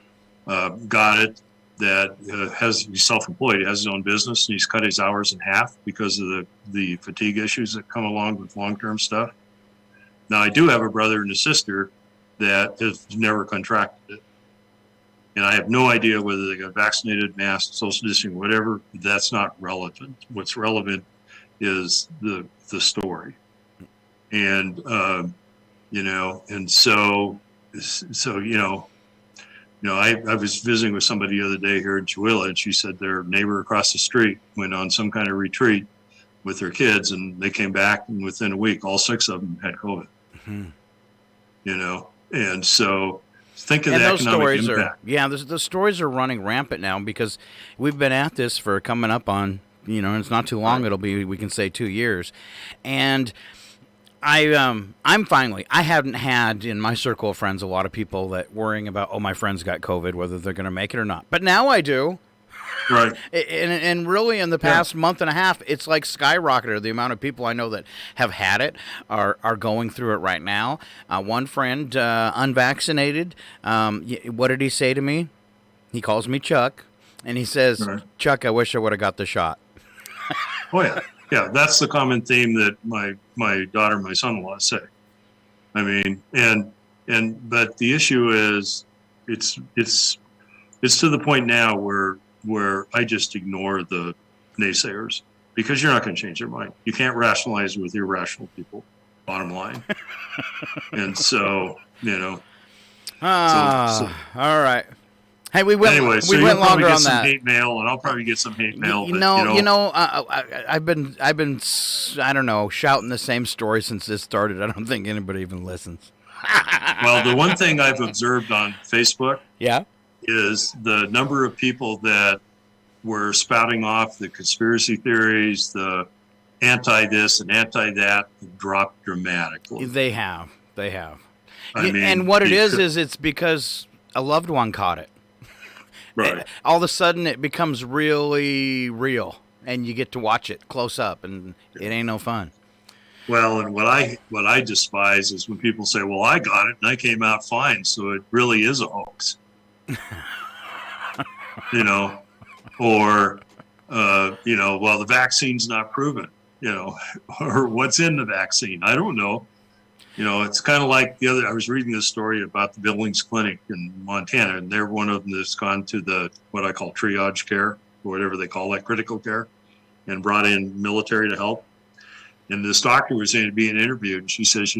got it, that he's self-employed, he has his own business, and he's cut his hours in half because of the fatigue issues that come along with long-term stuff. Now, I do have a brother and a sister that has never contracted it. And I have no idea whether they got vaccinated, masked, social distancing, whatever. That's not relevant. What's relevant is the story. And, and so I was visiting with somebody the other day here in Chihuahua, and she said their neighbor across the street went on some kind of retreat with their kids, and they came back, and within a week, all 6 of them had COVID. Mm-hmm. And so think of the economic impact. The stories are running rampant now because we've been at this for coming up on, it's not too long. Right. It'll be, we can say 2 years. And I haven't had in my circle of friends a lot of people that worrying about, my friends got COVID, whether they're going to make it or not. But now I do. Right. And really in the past month and a half, it's like skyrocketed. The amount of people I know that have had it are going through it right now. One friend, unvaccinated, what did he say to me? He calls me Chuck, and he says, right. Chuck, I wish I would have got the shot. Oh, yeah. Yeah, that's the common theme that my daughter and my son-in-law say. I mean, but the issue is, it's to the point now where I just ignore the naysayers because you're not going to change their mind. You can't rationalize with irrational people. Bottom line. And so, all right. Hey, we went longer on that. Hate mail, and I'll probably get some hate mail. I've been I don't know, shouting the same story since this started. I don't think anybody even listens. Well, the one thing I've observed on Facebook, yeah, is the number of people that were spouting off the conspiracy theories, the anti this and anti that, dropped dramatically. They have. And what it is it's because a loved one caught it. Right. All of a sudden, it becomes really real, and you get to watch it close up, and it ain't no fun. Well, and what I despise is when people say, "Well, I got it and I came out fine, so it really is a hoax," or well, the vaccine's not proven, or what's in the vaccine. I don't know. It's kind of like I was reading this story about the Billings Clinic in Montana, and they're one of them that's gone to what I call triage care, or whatever they call that, critical care, and brought in military to help. And this doctor was being interviewed, and she says,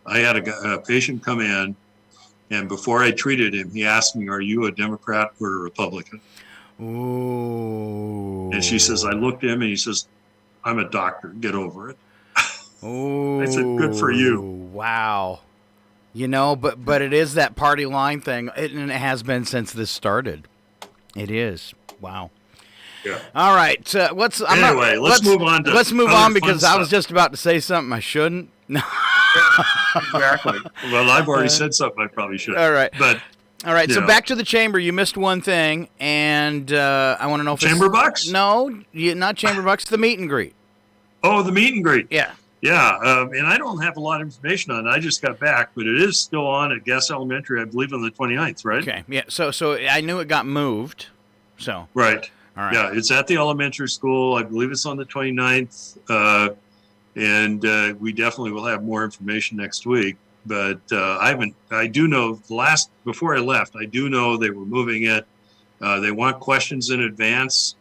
I had a patient come in, and before I treated him, he asked me, "Are you a Democrat or a Republican?" Ooh. And she says, I looked at him, and he says, "I'm a doctor. Get over it." Oh, I said, "Good for you." Wow. But it is that party line thing, and it has been since this started. It is. Wow. Yeah. All right. Let's move on. Let's move on because I was just about to say something I shouldn't. No. Exactly. Well, I've already said something I probably should. All right. But all right. So back to the chamber. You missed one thing, and I want to know if Chamber Bucks? No, not Chamber Bucks. The meet and greet. Oh, the meet and greet. Yeah. Yeah, and I don't have a lot of information on it. I just got back, but it is still on at Guess Elementary, I believe, on the 29th, right? Okay, yeah. So I knew it got moved. So Right. all right. Yeah, it's at the elementary school. I believe it's on the 29th. And we definitely will have more information next week. But I do know before I left, I do know they were moving it. They want questions in advance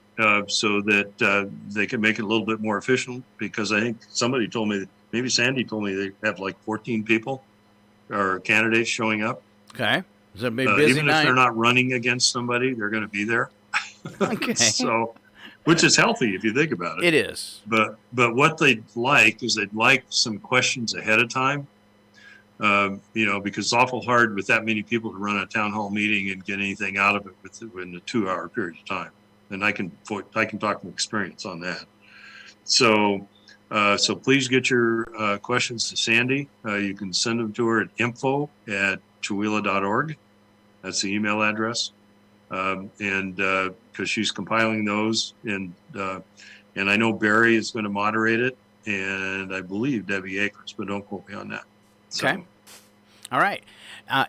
so that they can make it a little bit more efficient, because I think somebody told me, maybe Sandy told me, they have like 14 people or candidates showing up. Okay. It's a big busy even night. if they're not running against somebody, they're going to be there. Okay. So, which is healthy if you think about it. It is. But what they'd like is they'd like some questions ahead of time. Because it's awful hard with that many people to run a town hall meeting and get anything out of it within a 2-hour period of time. And I can talk from experience on that. So please get your questions to Sandy. You can send them to her at info@chewila.org. That's the email address. And because she's compiling those, and I know Barry is going to moderate it, and I believe Debbie Akers, but don't quote me on that. So. Okay. All right.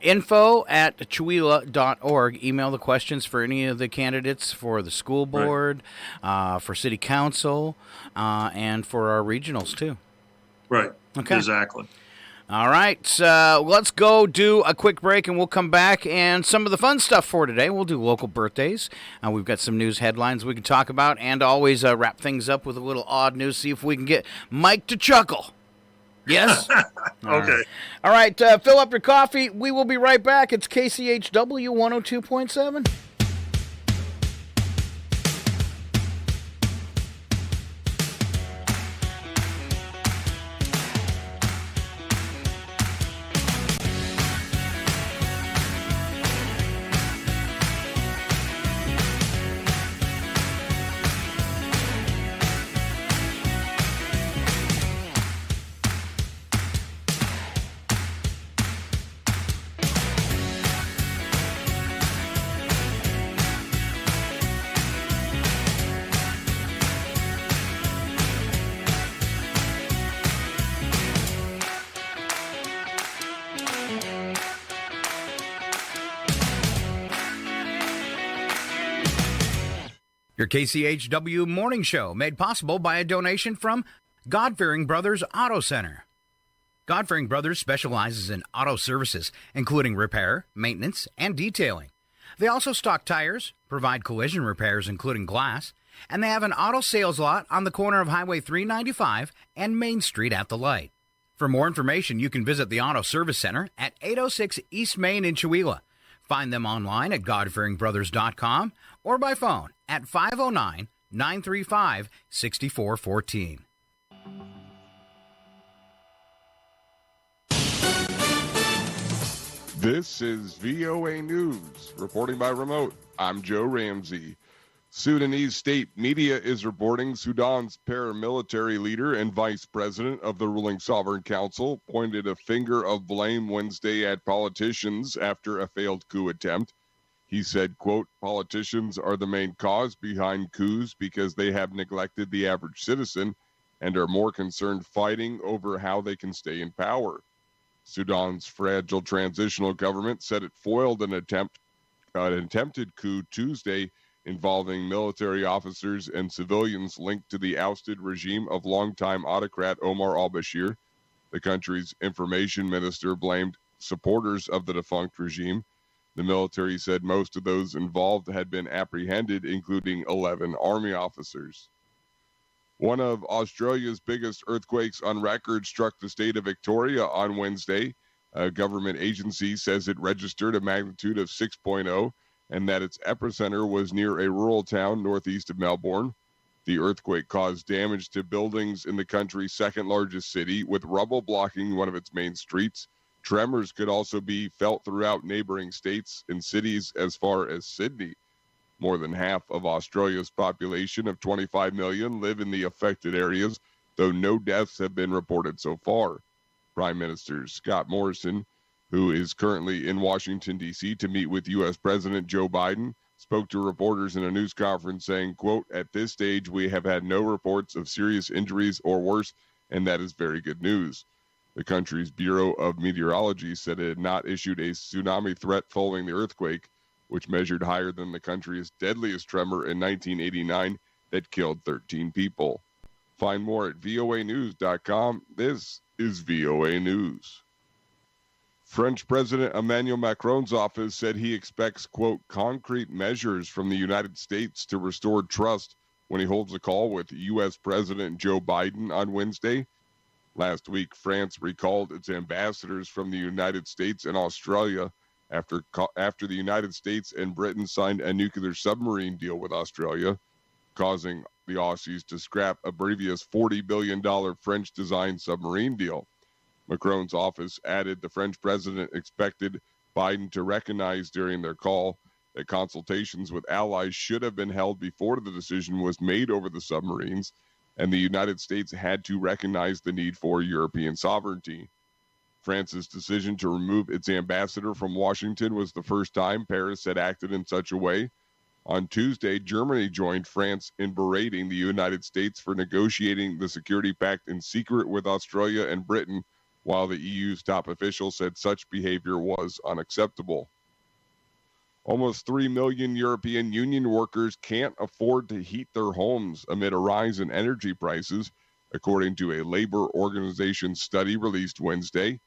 Info@chewila.org. Email the questions for any of the candidates for the school board, for city council, and for our regionals too. Right. Okay. Exactly. All right. Let's go do a quick break, and we'll come back and some of the fun stuff for today. We'll do local birthdays. We've got some news headlines we can talk about, and always wrap things up with a little odd news. See if we can get Mike to chuckle. Yes? Okay. All right, fill up your coffee. We will be right back. It's KCHW 102.7. Your KCHW Morning Show, made possible by a donation from God-Fearing Brothers Auto Center. God-Fearing Brothers specializes in auto services, including repair, maintenance, and detailing. They also stock tires, provide collision repairs, including glass, and they have an auto sales lot on the corner of Highway 395 and Main Street at the light. For more information, you can visit the Auto Service Center at 806 East Main in Chewila. Find them online at godfearingbrothers.com or by phone at 509-935-6414. This is VOA News. Reporting by remote, I'm Joe Ramsey. Sudanese state media is reporting Sudan's paramilitary leader and vice president of the ruling Sovereign Council pointed a finger of blame Wednesday at politicians after a failed coup attempt. He said, quote, politicians are the main cause behind coups because they have neglected the average citizen and are more concerned fighting over how they can stay in power. Sudan's fragile transitional government said it foiled an attempted coup Tuesday involving military officers and civilians linked to the ousted regime of longtime autocrat Omar al-Bashir. The country's information minister blamed supporters of the defunct regime. The military said most of those involved had been apprehended, including 11 army officers. One of Australia's biggest earthquakes on record struck the state of Victoria on Wednesday. A government agency says it registered a magnitude of 6.0 and that its epicenter was near a rural town northeast of Melbourne. The earthquake caused damage to buildings in the country's second largest city, with rubble blocking one of its main streets. Tremors could also be felt throughout neighboring states and cities as far as Sydney. More than half of Australia's population of 25 million live in the affected areas, though no deaths have been reported so far. Prime Minister Scott Morrison, who is currently in Washington, D.C. to meet with U.S. President Joe Biden, spoke to reporters in a news conference saying, quote, at this stage, we have had no reports of serious injuries or worse, and that is very good news. The country's Bureau of Meteorology said it had not issued a tsunami threat following the earthquake, which measured higher than the country's deadliest tremor in 1989 that killed 13 people. Find more at voanews.com. This is VOA News. French President Emmanuel Macron's office said he expects, quote, concrete measures from the United States to restore trust when he holds a call with U.S. President Joe Biden on Wednesday. Last week, France recalled its ambassadors from the United States and Australia after the United States and Britain signed a nuclear submarine deal with Australia, causing the Aussies to scrap a previous $40 billion French-designed submarine deal. Macron's office added the French president expected Biden to recognize during their call that consultations with allies should have been held before the decision was made over the submarines, and the United States had to recognize the need for European sovereignty. France's decision to remove its ambassador from Washington was the first time Paris had acted in such a way. On Tuesday, Germany joined France in berating the United States for negotiating the security pact in secret with Australia and Britain, while the EU's top official said such behavior was unacceptable. Almost 3 million European Union workers can't afford to heat their homes amid a rise in energy prices, according to a labor organization study released Wednesday.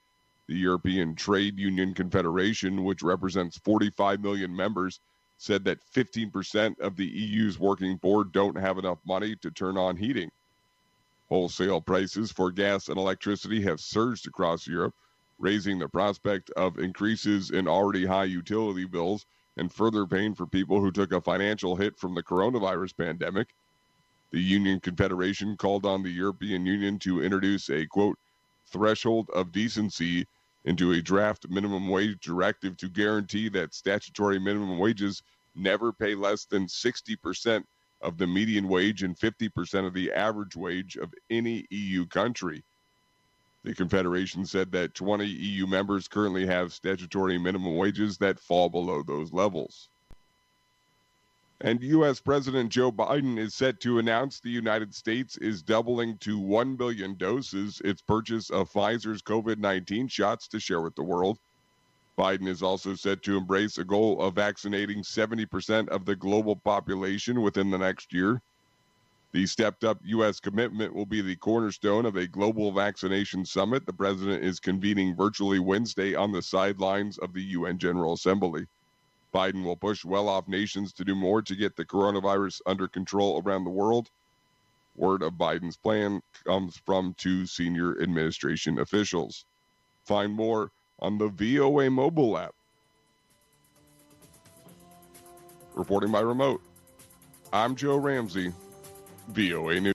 The European Trade Union Confederation, which represents 45 million members, said that 15% of the EU's working poor don't have enough money to turn on heating. Wholesale prices for gas and electricity have surged across Europe, raising the prospect of increases in already high utility bills and further pain for people who took a financial hit from the coronavirus pandemic. The Union Confederation called on the European Union to introduce a, quote, threshold of decency into a draft minimum wage directive to guarantee that statutory minimum wages never pay less than 60% of the median wage and 50% of the average wage of any EU country. The Confederation said that 20 EU members currently have statutory minimum wages that fall below those levels. And U.S. President Joe Biden is set to announce the United States is doubling to 1 billion doses its purchase of Pfizer's COVID-19 shots to share with the world. Biden is also set to embrace a goal of vaccinating 70% of the global population within the next year. The stepped-up U.S. commitment will be the cornerstone of a global vaccination summit the president is convening virtually Wednesday on the sidelines of the UN General Assembly. Biden will push well-off nations to do more to get the coronavirus under control around the world. Word of Biden's plan comes from 2 senior administration officials. Find more on the VOA mobile app. Reporting by remote, I'm Joe Ramsey, VOA News.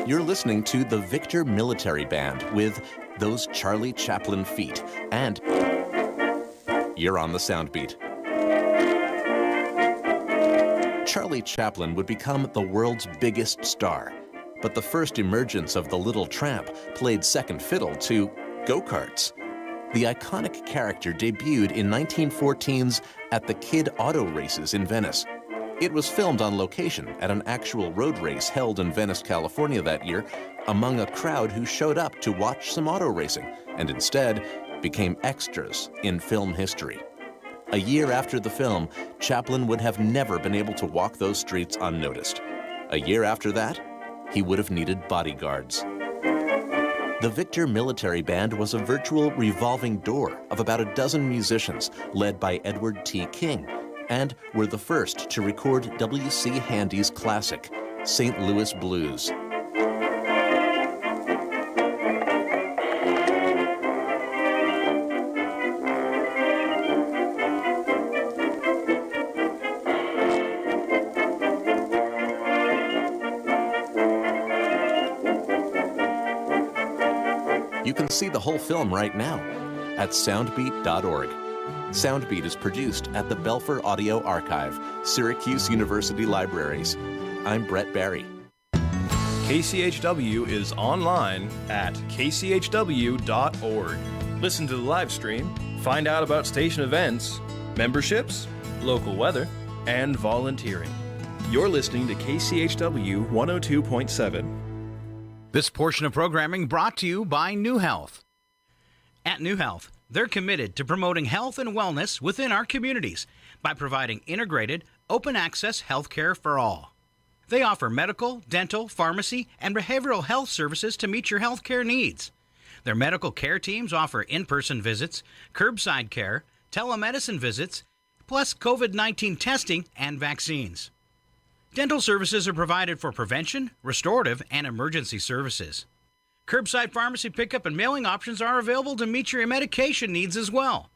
You're listening to the Victor Military Band with Those Charlie Chaplin Feet, and you're on the Soundbeat. Charlie Chaplin would become the world's biggest star, but the first emergence of the Little Tramp played second fiddle to go-karts. The iconic character debuted in 1914's At the Kid Auto Races in Venice. It was filmed on location at an actual road race held in Venice, California that year, among a crowd who showed up to watch some auto racing and instead became extras in film history. A year after the film, Chaplin would have never been able to walk those streets unnoticed. A year after that, he would have needed bodyguards. The Victor Military Band was a virtual revolving door of about a dozen musicians led by Edward T. King, and were the first to record W.C. Handy's classic, St. Louis Blues. You can see the whole film right now at soundbeat.org. Soundbeat is produced at the Belfer Audio Archive, Syracuse University Libraries. I'm Brett Barry. KCHW is online at kchw.org. Listen to the live stream, find out about station events, memberships, local weather, and volunteering. You're listening to KCHW 102.7. This portion of programming brought to you by New Health. At New Health, they're committed to promoting health and wellness within our communities by providing integrated, open-access health care for all. They offer medical, dental, pharmacy, and behavioral health services to meet your health care needs. Their medical care teams offer in-person visits, curbside care, telemedicine visits, plus COVID-19 testing and vaccines. Dental services are provided for prevention, restorative, and emergency services. Curbside pharmacy pickup and mailing options are available to meet your medication needs as well.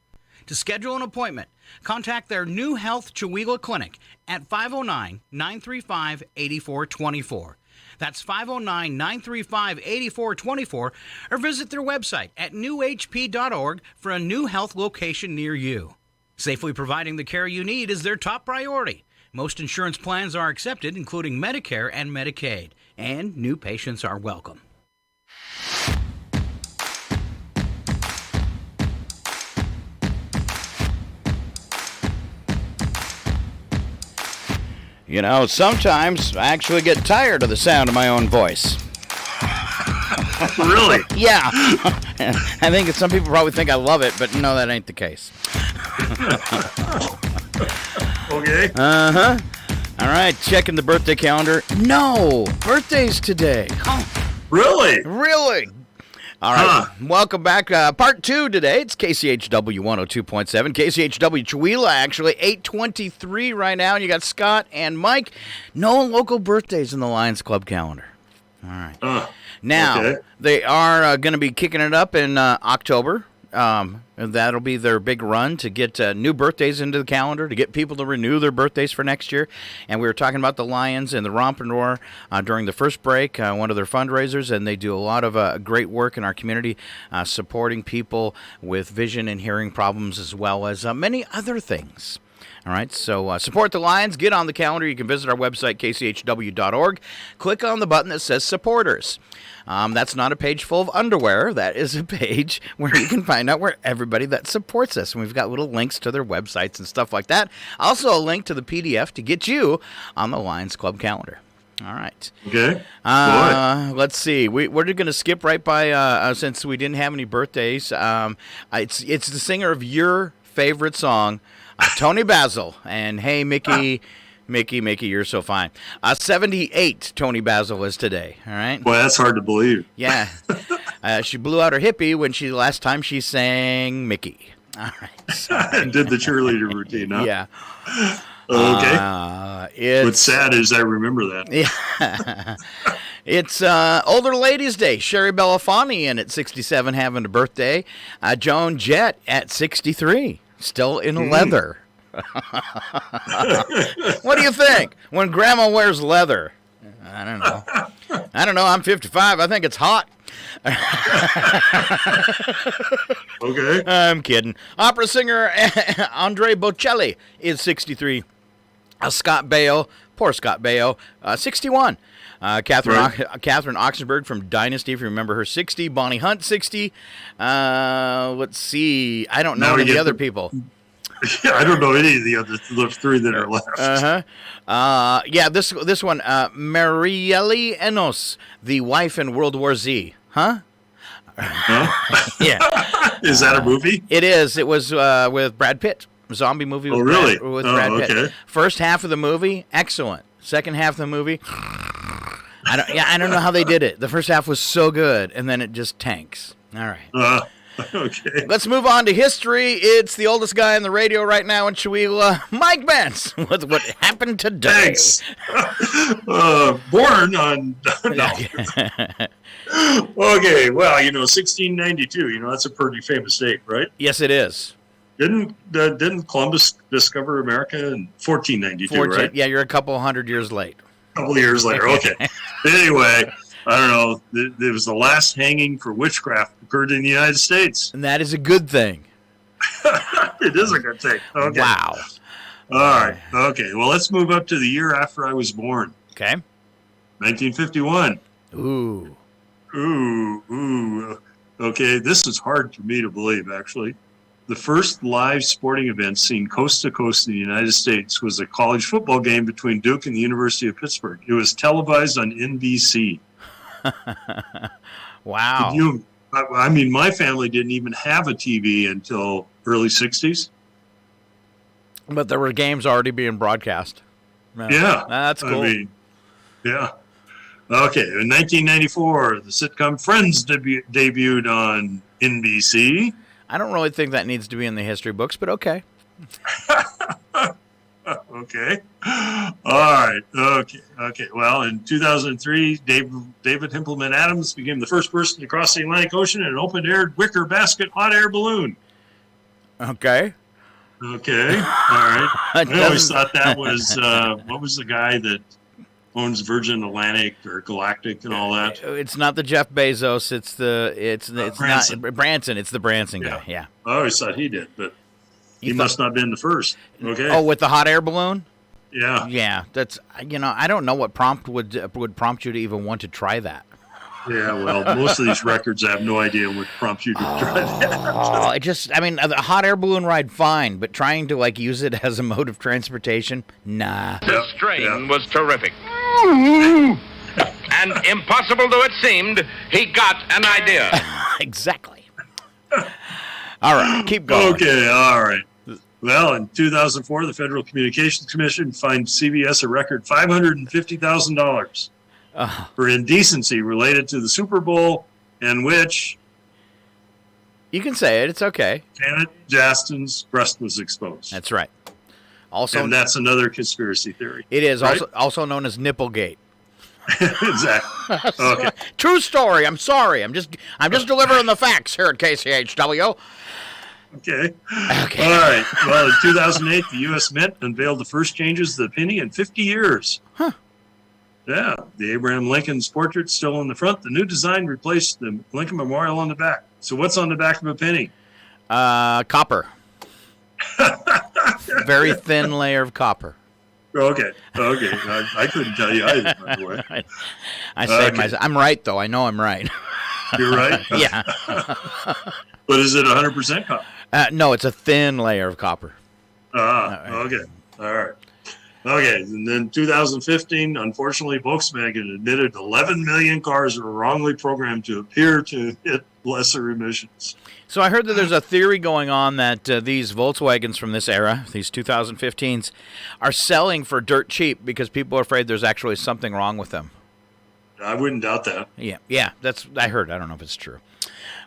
To schedule an appointment, contact their New Health Chewelah Clinic at 509-935-8424. That's 509-935-8424, or visit their website at newhp.org for a New Health location near you. Safely providing the care you need is their top priority. Most insurance plans are accepted, including Medicare and Medicaid, and new patients are welcome. You know, sometimes I actually get tired of the sound of my own voice. Really? Yeah. I think some people probably think I love it, but no, that ain't the case. Okay. Uh-huh. All right, checking the birthday calendar. No, birthdays today. Huh. Really? Really? All right, Welcome back. Part 2 today. It's KCHW 102.7. KCHW Chewelah, actually, 8:23 right now. And you got Scott and Mike. No local birthdays in the Lions Club calendar. All right. Now, they are going to be kicking it up in October. That'll be their big run to get new birthdays into the calendar, to get people to renew their birthdays for next year. And we were talking about the Lions and the Romp and Roar during the first break, one of their fundraisers, and they do a lot of great work in our community, supporting people with vision and hearing problems as well as many other things. All right, so support the Lions. Get on the calendar. You can visit our website, kchw.org. Click on the button that says Supporters. That's not a page full of underwear. That is a page where you can find out where everybody that supports us. And we've got little links to their websites and stuff like that. Also a link to the PDF to get you on the Lions Club calendar. All right. Okay. Let's see. We're going to skip right by, since we didn't have any birthdays. It's the singer of your favorite song, Tony Basil. And hey, Mickey, you're so fine. 78, Tony Basil is today. All right. Boy, that's hard to believe. Yeah. She blew out her hippie when last time she sang Mickey. All right. So. Did the cheerleader routine, huh? Yeah. Okay. What's sad is I remember that. Yeah. It's Older Ladies' Day. Sherry Belafonte in at 67 having a birthday. Joan Jett at 63. Still in leather. What do you think when Grandma wears leather? I don't know. I'm 55. I think it's hot. Okay. I'm kidding. Opera singer Andre Bocelli is 63. Scott Baio, poor Scott Baio, 61. Catherine Oxenberg from Dynasty, if you remember her, 60. Bonnie Hunt, 60. Let's see. I don't know any of the other people. I don't know any of the three that are left. Yeah, this one, Marielle Enos, the wife in World War Z. Huh? Yeah. Is that a movie? It is. It was with Brad Pitt. Zombie movie with Brad Pitt. Okay. First half of the movie, excellent. Second half of the movie, I don't know how they did it. The first half was so good, and then it just tanks. All right. Okay. Let's move on to history. It's the oldest guy on the radio right now in Chewelah, Mike Benz, with what happened today. Thanks. Born on... No. Okay, well, 1692, that's a pretty famous date, right? Yes, it is. Didn't Columbus discover America in 1492, right? Yeah, you're a couple hundred years late. A couple of years later, okay. Anyway, I don't know. It was the last hanging for witchcraft occurred in the United States. And that is a good thing. It is a good thing. Okay. Wow. All right. Okay, well, let's move up to the year after I was born. Okay. 1951. Ooh. Okay, this is hard for me to believe, actually. The first live sporting event seen coast to coast in the United States was a college football game between Duke and the University of Pittsburgh. It was televised on NBC. Wow. I mean, my family didn't even have a TV until early 60s. But there were games already being broadcast. Yeah. That's cool. I mean, yeah. Okay. In 1994, the sitcom Friends debuted on NBC. I don't really think that needs to be in the history books, but okay. Okay. All right. Okay. Well, in 2003, David Himpleman Adams became the first person to cross the Atlantic Ocean in an open-air wicker basket hot air balloon. Okay. Okay. All right. I always thought that was what was the guy that owns Virgin Atlantic or Galactic and all that? It's not the Jeff Bezos. It's Branson. not Branson. It's the Branson guy. Yeah. I always thought he did, but he must not have been the first. Okay. Oh, with the hot air balloon? Yeah. Yeah. That's I don't know what would prompt you to even want to try that. Yeah, well, most of these records, I have no idea what prompts you to try that. A hot air balloon ride, fine, but trying to use it as a mode of transportation, nah. The strain was terrific. And impossible though it seemed, he got an idea. Exactly. All right, keep going. Okay, all right. Well, in 2004, the Federal Communications Commission fined CBS a record $550,000 for indecency related to the Super Bowl, in which you can say it. It's okay. Janet Jackson's breast was exposed. That's right. Also, and that's another conspiracy theory. It is right? also known as Nipplegate. Exactly. Okay. True story. I'm sorry. I'm just delivering the facts here at KCHW. Okay. All right. Well, in 2008, the U.S. Mint unveiled the first changes to the penny in 50 years. Huh. Yeah. The Abraham Lincoln's portrait still in the front. The new design replaced the Lincoln Memorial on the back. So what's on the back of a penny? Copper. Very thin layer of copper. Okay. I couldn't tell you either, by the way. I saved myself. I'm right, though. I know I'm right. You're right? Yeah. But is it 100% copper? No, it's a thin layer of copper. Okay. All right. Okay, and then 2015, unfortunately, Volkswagen admitted 11 million cars were wrongly programmed to appear to hit lesser emissions. So I heard that there's a theory going on that these Volkswagens from this era, these 2015s, are selling for dirt cheap because people are afraid there's actually something wrong with them. I wouldn't doubt that. Yeah, that's I heard. I don't know if it's true.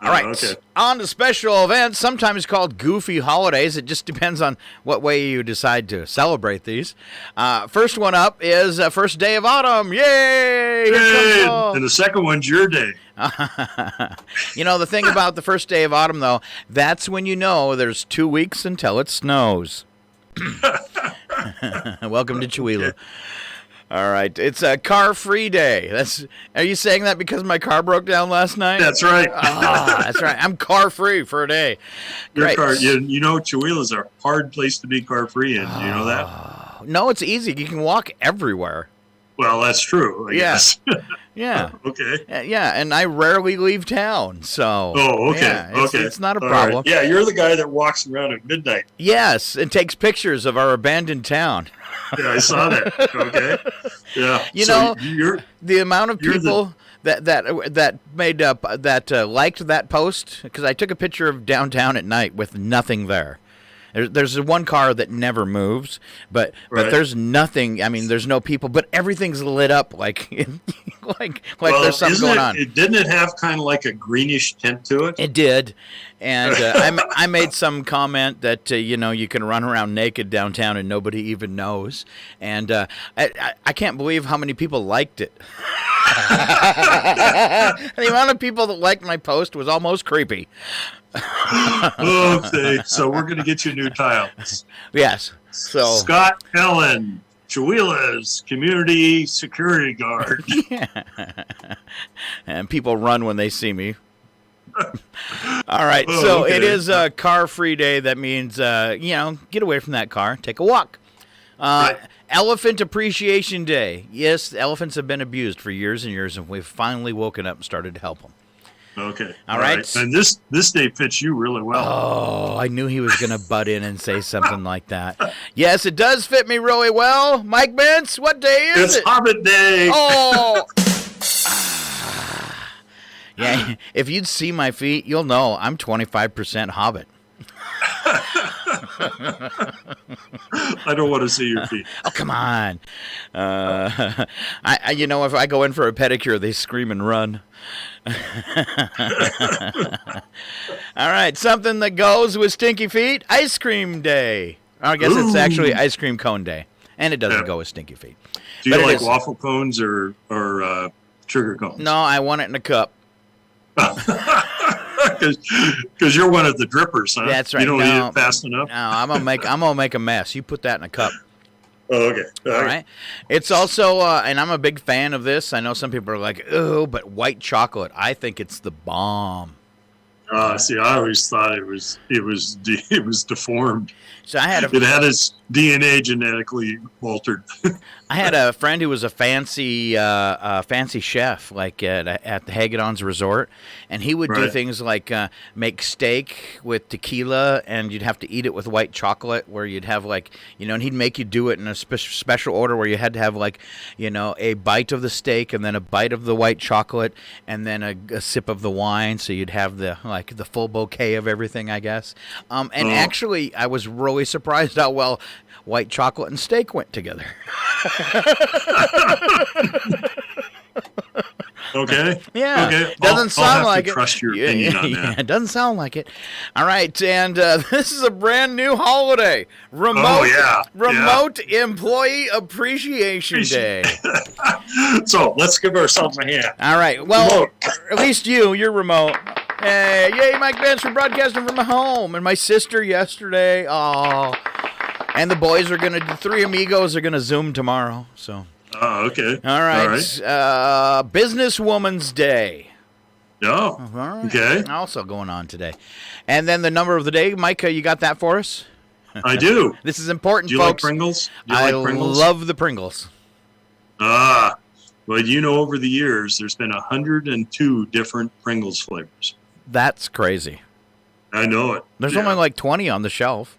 All right, okay. On to special events, sometimes called goofy holidays. It just depends on what way you decide to celebrate these. First one up is first day of autumn. Yay! Yay! And the second one's your day. The thing about the first day of autumn, though, that's when you know there's 2 weeks until it snows. Welcome to Chihuahua. Okay. All right, it's a car-free day. Are you saying that because my car broke down last night? That's right. That's right. I'm car-free for a day. Great. Chihuahua's a hard place to be car-free in. You know that? No, it's easy. You can walk everywhere. Well, that's true, I guess. Yeah. Okay. Yeah, and I rarely leave town, so. Oh, okay. Yeah, it's not a problem. Right. Yeah, you're the guy that walks around at midnight. Yes, and takes pictures of our abandoned town. Yeah, I saw that. Okay. Yeah. The amount of people that made up that liked that post, because I took a picture of downtown at night with nothing there. There's one car that never moves, but there's nothing. I mean, there's no people, but everything's lit up like there's something going on. Didn't it have kind of like a greenish tint to it? It did, and I made some comment that you can run around naked downtown and nobody even knows, and I can't believe how many people liked it. The amount of people that liked my post was almost creepy. Okay, so we're going to get you new tiles. Yes. So Scott Ellen, Chihuahua's community security guard. Yeah. And people run when they see me. All right, so okay. It is a car-free day. That means, get away from that car, take a walk. Right. Elephant Appreciation Day. Yes, elephants have been abused for years and years, and we've finally woken up and started to help them. Okay. All right. And this day fits you really well. Oh, I knew he was going to butt in and say something like that. Yes, it does fit me really well. Mike Bentz, what day is it? It's Hobbit Day. Oh. If you'd see my feet, you'll know I'm 25% Hobbit. I don't want to see your feet. Oh, come on. If I go in for a pedicure, they scream and run. All right, something that goes with stinky feet, ice cream day. I guess it's actually ice cream cone day, and it doesn't go with stinky feet. Do you like waffle cones or sugar cones? No, I want it in a cup. Because you're one of the drippers, huh? That's right. You don't eat it fast enough. No, I'm gonna make a mess. You put that in a cup. Oh, okay. All right. It's also, and I'm a big fan of this. I know some people are like, "Oh," but white chocolate. I think it's the bomb. See, I always thought it was deformed. So it had its DNA genetically altered. I had a friend who was a fancy chef, like at the Hagedon's Resort, and he would do things like make steak with tequila, and you'd have to eat it with white chocolate, where you'd have and he'd make you do it in a special order where you had to have a bite of the steak and then a bite of the white chocolate and then a sip of the wine, so you'd have the full bouquet of everything, I guess. Actually, I was really surprised how well white chocolate and steak went together. Okay. Yeah. Okay. Doesn't sound like it. Trust your opinion on that. Yeah, it doesn't sound like it. All right, and this is a brand new holiday. Remote Employee Appreciation Day. So let's give ourselves a hand. All right. Well, at least you're remote. Hey, yay, Mike Vance for broadcasting from my home, and my sister yesterday. Oh, and the boys are the three amigos are gonna Zoom tomorrow. So. Oh, okay. All right. Businesswoman's Day. Oh, right. Okay. Also going on today, and then the number of the day, Micah. You got that for us? I do. This is important, do you folks. Like Pringles? I love the Pringles. Well, over the years, there's been 102 different Pringles flavors. That's crazy. I know it. There's only like 20 on the shelf.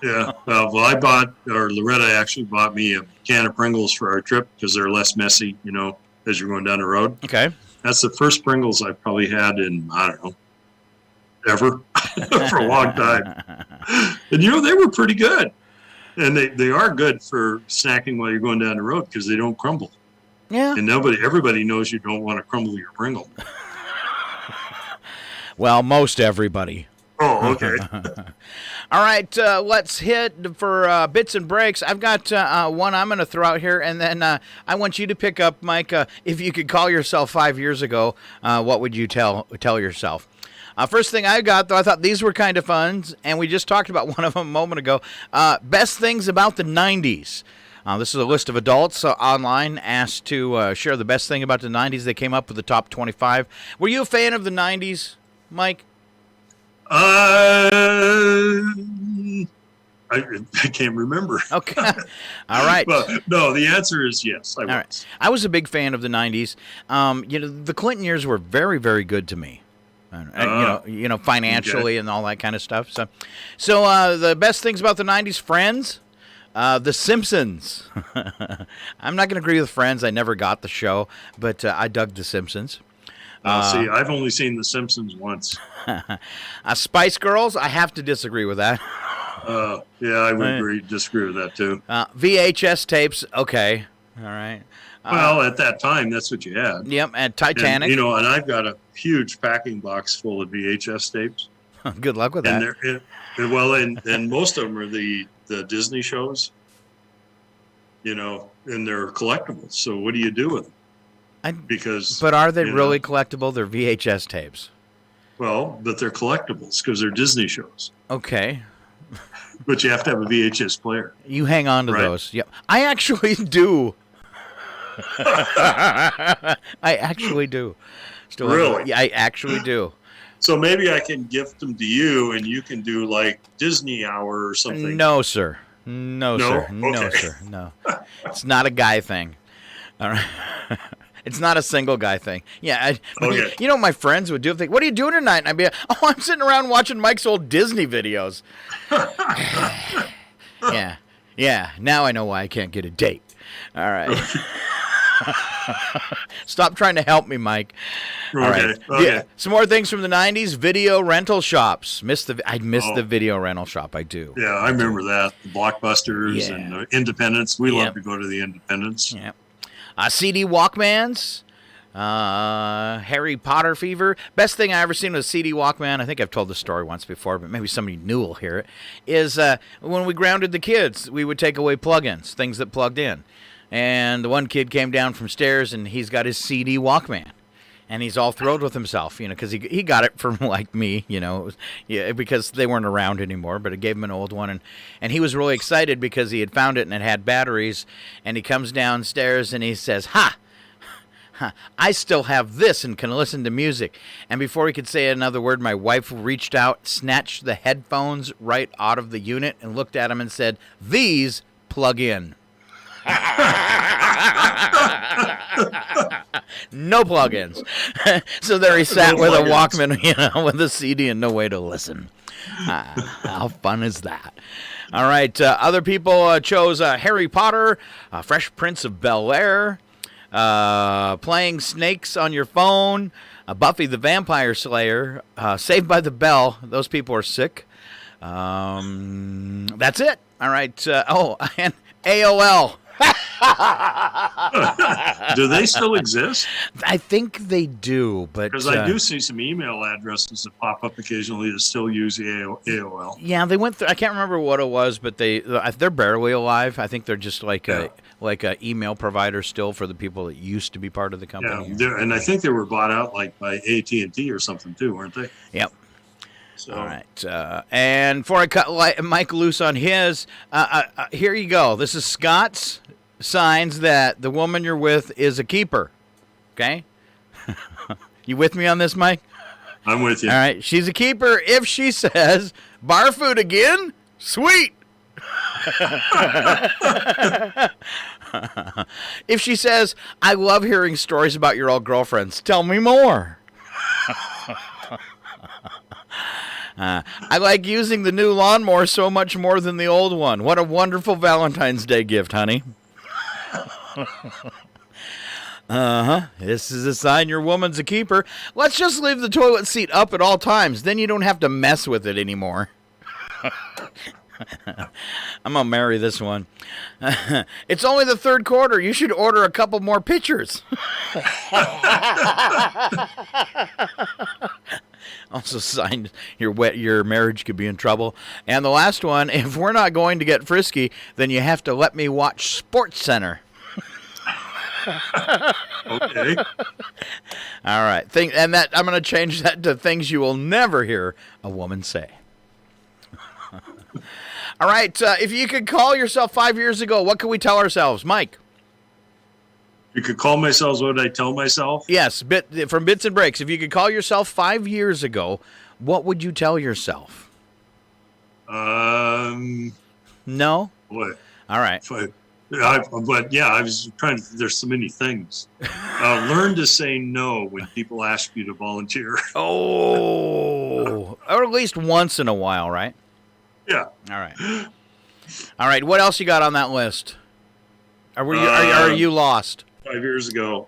Yeah. Loretta actually bought me a can of Pringles for our trip because they're less messy, as you're going down the road. Okay. That's the first Pringles I've probably had in, I don't know, ever for a long time. And, they were pretty good. And they are good for snacking while you're going down the road because they don't crumble. Yeah. And everybody knows you don't want to crumble your Pringle. Well, most everybody. Oh, okay. All right, let's hit for bits and breaks. I've got one I'm going to throw out here, and then I want you to pick up, Mike. If you could call yourself 5 years ago, what would you tell yourself? First thing I got, though, I thought these were kind of fun, and we just talked about one of them a moment ago. Best things about the 90s. This is a list of adults online asked to share the best thing about the 90s. They came up with the top 25. Were you a fan of the 90s, Mike? I can't remember. Okay. All right. Well, no, the answer is yes. I was. Right. I was a big fan of the 90s. The Clinton years were very, very good to me. Financially and all that kind of stuff. So the best things about the 90s, Friends, The Simpsons. I'm not going to agree with Friends. I never got the show, but I dug The Simpsons. See, I've only seen The Simpsons once. Spice Girls, I have to disagree with that. Yeah, I would disagree with that too. VHS tapes, okay, all right. Well, at that time, that's what you had. Yep, and Titanic. And, and I've got a huge packing box full of VHS tapes. Good luck with that. And most of them are the Disney shows. And they're collectibles. So what do you do with them? But are they really collectible? They're VHS tapes. Well, but they're collectibles because they're Disney shows. Okay. But you have to have a VHS player. You hang on to those. Yep. I actually do. I actually do. Really? Yeah, I actually do. So maybe I can gift them to you and you can do like Disney Hour or something. No, sir. No, sir. Okay. No, sir. No. It's not a guy thing. All right. It's not a single guy thing. Yeah. Okay. You know what my friends would do? Think, what are you doing tonight? And I'd be like, I'm sitting around watching Mike's old Disney videos. Yeah. Yeah. Now I know why I can't get a date. All right. Stop trying to help me, Mike. All right. Yeah, some more things from the 90s. Video rental shops. I missed the video rental shop. I do. Yeah, I remember that. The Blockbusters and Independence. We love to go to the Independence. Yeah. CD Walkmans. Harry Potter fever. Best thing I ever seen was a CD Walkman. I think I've told the story once before, but maybe somebody new will hear it. Is when we grounded the kids, we would take away plug-ins, things that plugged in. And the one kid came down from stairs, and he's got his CD Walkman. And he's all thrilled with himself, because he got it from, like me, because they weren't around anymore, but it gave him an old one. And he was really excited because he had found it and it had batteries. And he comes downstairs and he says, I still have this and can listen to music. And before he could say another word, my wife reached out, snatched the headphones right out of the unit, and looked at him and said, "These plug in." No plugins. So there he sat with a Walkman, with a CD and no way to listen. How fun is that? All right. Other people chose Harry Potter, Fresh Prince of Bel-Air, playing snakes on your phone, Buffy the Vampire Slayer, Saved by the Bell. Those people are sick. That's it. All right. And AOL. Do they still exist? I think they do, but because I do see some email addresses that pop up occasionally that still use AOL. Yeah, they went through. I can't remember what it was, but they're barely alive. I think they're just like a email provider still for the people that used to be part of the company. Yeah, and I think they were bought out like by AT&T or something too, weren't they? Yep. So. All right. And before I cut Mike loose on his, here you go. This is Scott's signs that the woman you're with is a keeper. Okay? You with me on this, Mike? I'm with you. All right. She's a keeper if she says, "Bar food again? Sweet." If she says, "I love hearing stories about your old girlfriends. Tell me more." I like using the new lawnmower so much more than the old one. What a wonderful Valentine's Day gift, honey. This is a sign your woman's a keeper. Let's just leave the toilet seat up at all times. Then you don't have to mess with it anymore. I'm going to marry this one. It's only the third quarter. You should order a couple more pitchers. Also signed, your marriage could be in trouble. And the last one, if we're not going to get frisky, then you have to let me watch Sports Center. Okay. All right. I'm going to change that to things you will never hear a woman say. All right. If you could call yourself 5 years ago, what could we tell ourselves? Mike? You could call myself, what would I tell myself? Yes, from Bits and Breaks. If you could call yourself 5 years ago, what would you tell yourself? No? What? All right. I was trying to, there's so many things. Learn to say no when people ask you to volunteer. Oh, or at least once in a while, right? Yeah. All right. All right. What else you got on that list? Are you lost? 5 years ago.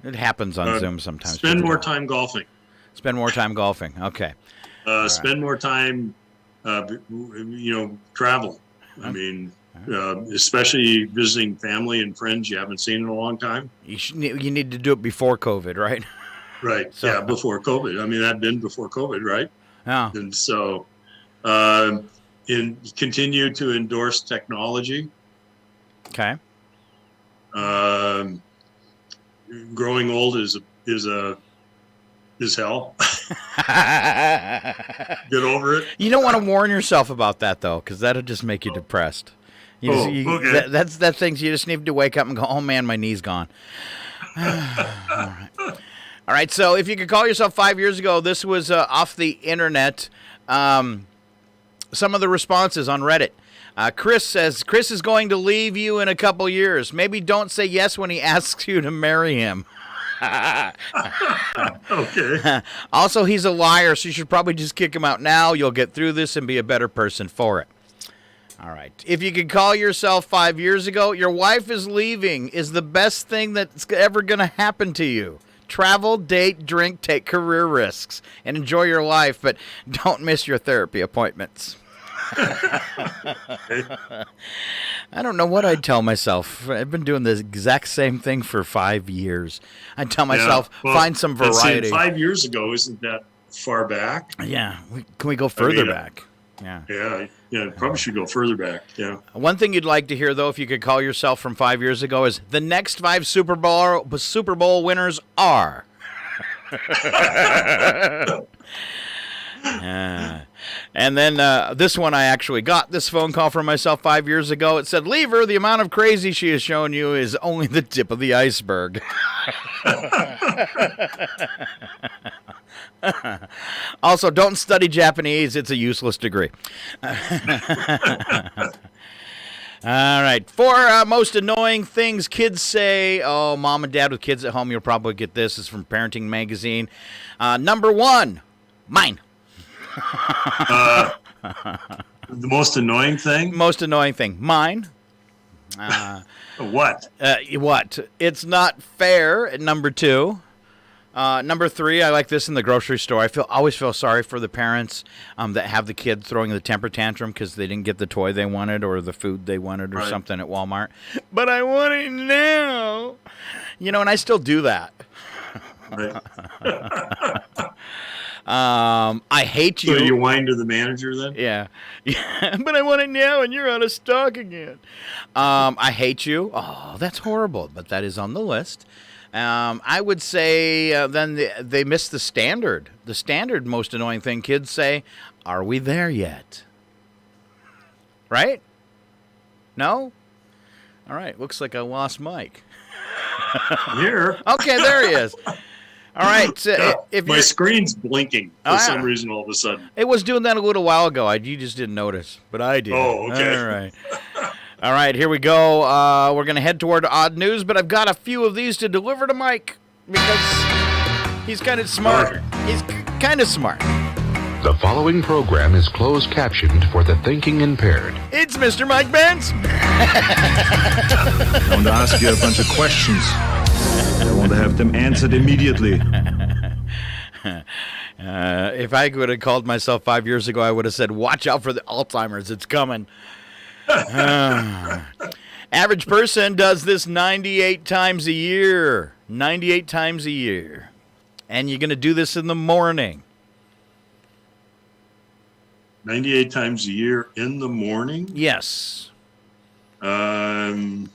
It happens on Zoom sometimes. Spend more time golfing. Spend more time golfing. Okay. Spend more time, travel. I mean, especially visiting family and friends you haven't seen in a long time. You need to do it before COVID, right? Right. So, yeah, before COVID. I mean, that'd been before COVID, right? Yeah. And so, continue to endorse technology. Okay. Growing old is hell. Get over it. You don't want to warn yourself about that though, because that'll just make you depressed. Okay. That's things you just need to wake up and go, "Oh man, my knee's gone." All right. So if you could call yourself 5 years ago, this was off the internet. Some of the responses on Reddit. Chris says, Chris is going to leave you in a couple years. Maybe don't say yes when he asks you to marry him. Okay. Also, he's a liar, so you should probably just kick him out now. You'll get through this and be a better person for it. All right. If you could call yourself 5 years ago, your wife is leaving is the best thing that's ever going to happen to you. Travel, date, drink, take career risks, and enjoy your life, but don't miss your therapy appointments. I don't know what I'd tell myself. I've been doing the exact same thing for 5 years. I'd tell myself, find some variety. 5 years ago, isn't that far back? Yeah. Can we go further back? Yeah. Yeah, probably should go further back. Yeah. One thing you'd like to hear, though, if you could call yourself from 5 years ago, is the next 5 Super Bowl winners are. And then this one I actually got this phone call from myself 5 years ago. It said, leave her. The amount of crazy she has shown you is only the tip of the iceberg. Also, don't study Japanese. It's a useless degree. All right. 4 most annoying things kids say. Oh, mom and dad with kids at home, you'll probably get this. This is from Parenting Magazine. Number 1, mine. The most annoying thing? Most annoying thing. Mine. What? What? It's not fair at number 2. Number 3, I like this in the grocery store. I always feel sorry for the parents that have the kid throwing the temper tantrum because they didn't get the toy they wanted or the food they wanted or something at Walmart. But I want it now. And I still do that. Right. I hate you. So you whine to the manager then? Yeah. But I want it now and you're out of stock again. I hate you. Oh, that's horrible. But that is on the list. I would say then they miss the standard. The standard most annoying thing kids say, are we there yet? Right? No? All right. Looks like I lost Mike. Here. Okay, there he is. All right. If my screen's blinking for some reason all of a sudden. It was doing that a little while ago. You just didn't notice, but I did. Oh, okay. All right. All right, here we go. We're going to head toward odd news, but I've got a few of these to deliver to Mike because he's kind of smart. He's kind of smart. The following program is closed captioned for the thinking impaired. It's Mr. Mike Benz. I want to ask you a bunch of questions. I want to have them answered immediately. If I would have called myself 5 years ago, I would have said, watch out for the Alzheimer's. It's coming. Average person does this 98 times a year. 98 times a year. And you're going to do this in the morning. 98 times a year in the morning? Yes. Boy.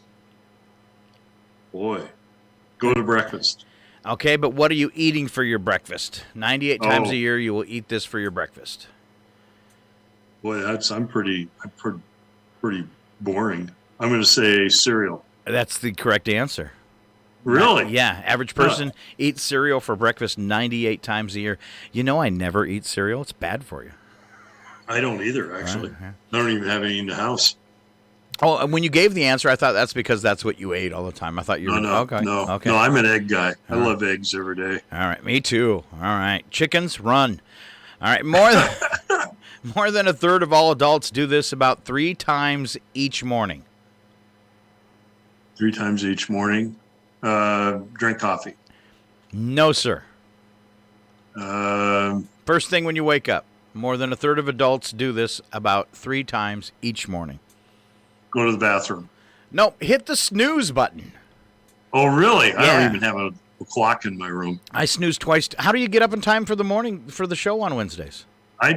Go to breakfast. Okay, but what are you eating for your breakfast? 98 times a year you will eat this for your breakfast. Boy, I'm pretty boring. I'm going to say cereal. That's the correct answer. Really? Yeah. Average person eats cereal for breakfast 98 times a year. I never eat cereal. It's bad for you. I don't either, actually. Right. I don't even have any in the house. Oh, and when you gave the answer, I thought that's because that's what you ate all the time. I thought you were... Okay. No, okay. I'm an egg guy. I love eggs every day. All right. Me too. All right. Chickens, run. All right. More than a third of all adults do this about 3 times each morning. 3 times each morning. Drink coffee. No, sir. First thing when you wake up. More than a third of adults do this about 3 times each morning. Go to the bathroom. No, hit the snooze button. Oh, really? Yeah. I don't even have a clock in my room. I snooze twice. How do you get up in time for the morning for the show on Wednesdays?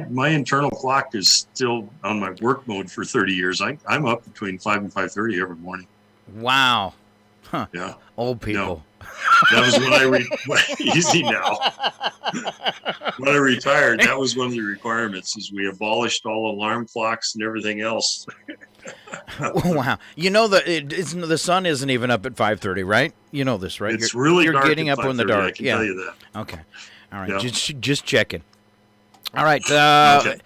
My internal clock is still on my work mode for 30 years. I'm up between 5 and 5:30 every morning. Wow. Huh. Yeah. Old people. No. That was when I easy now. When I retired, that was one of the requirements is we abolished all alarm clocks and everything else. Wow. The sun isn't even up at 5:30, right? You know this, right? It's really you're dark getting at up in the 5:30, dark. I can tell you that. Okay. All right. Yeah. Just checking. All right. Okay.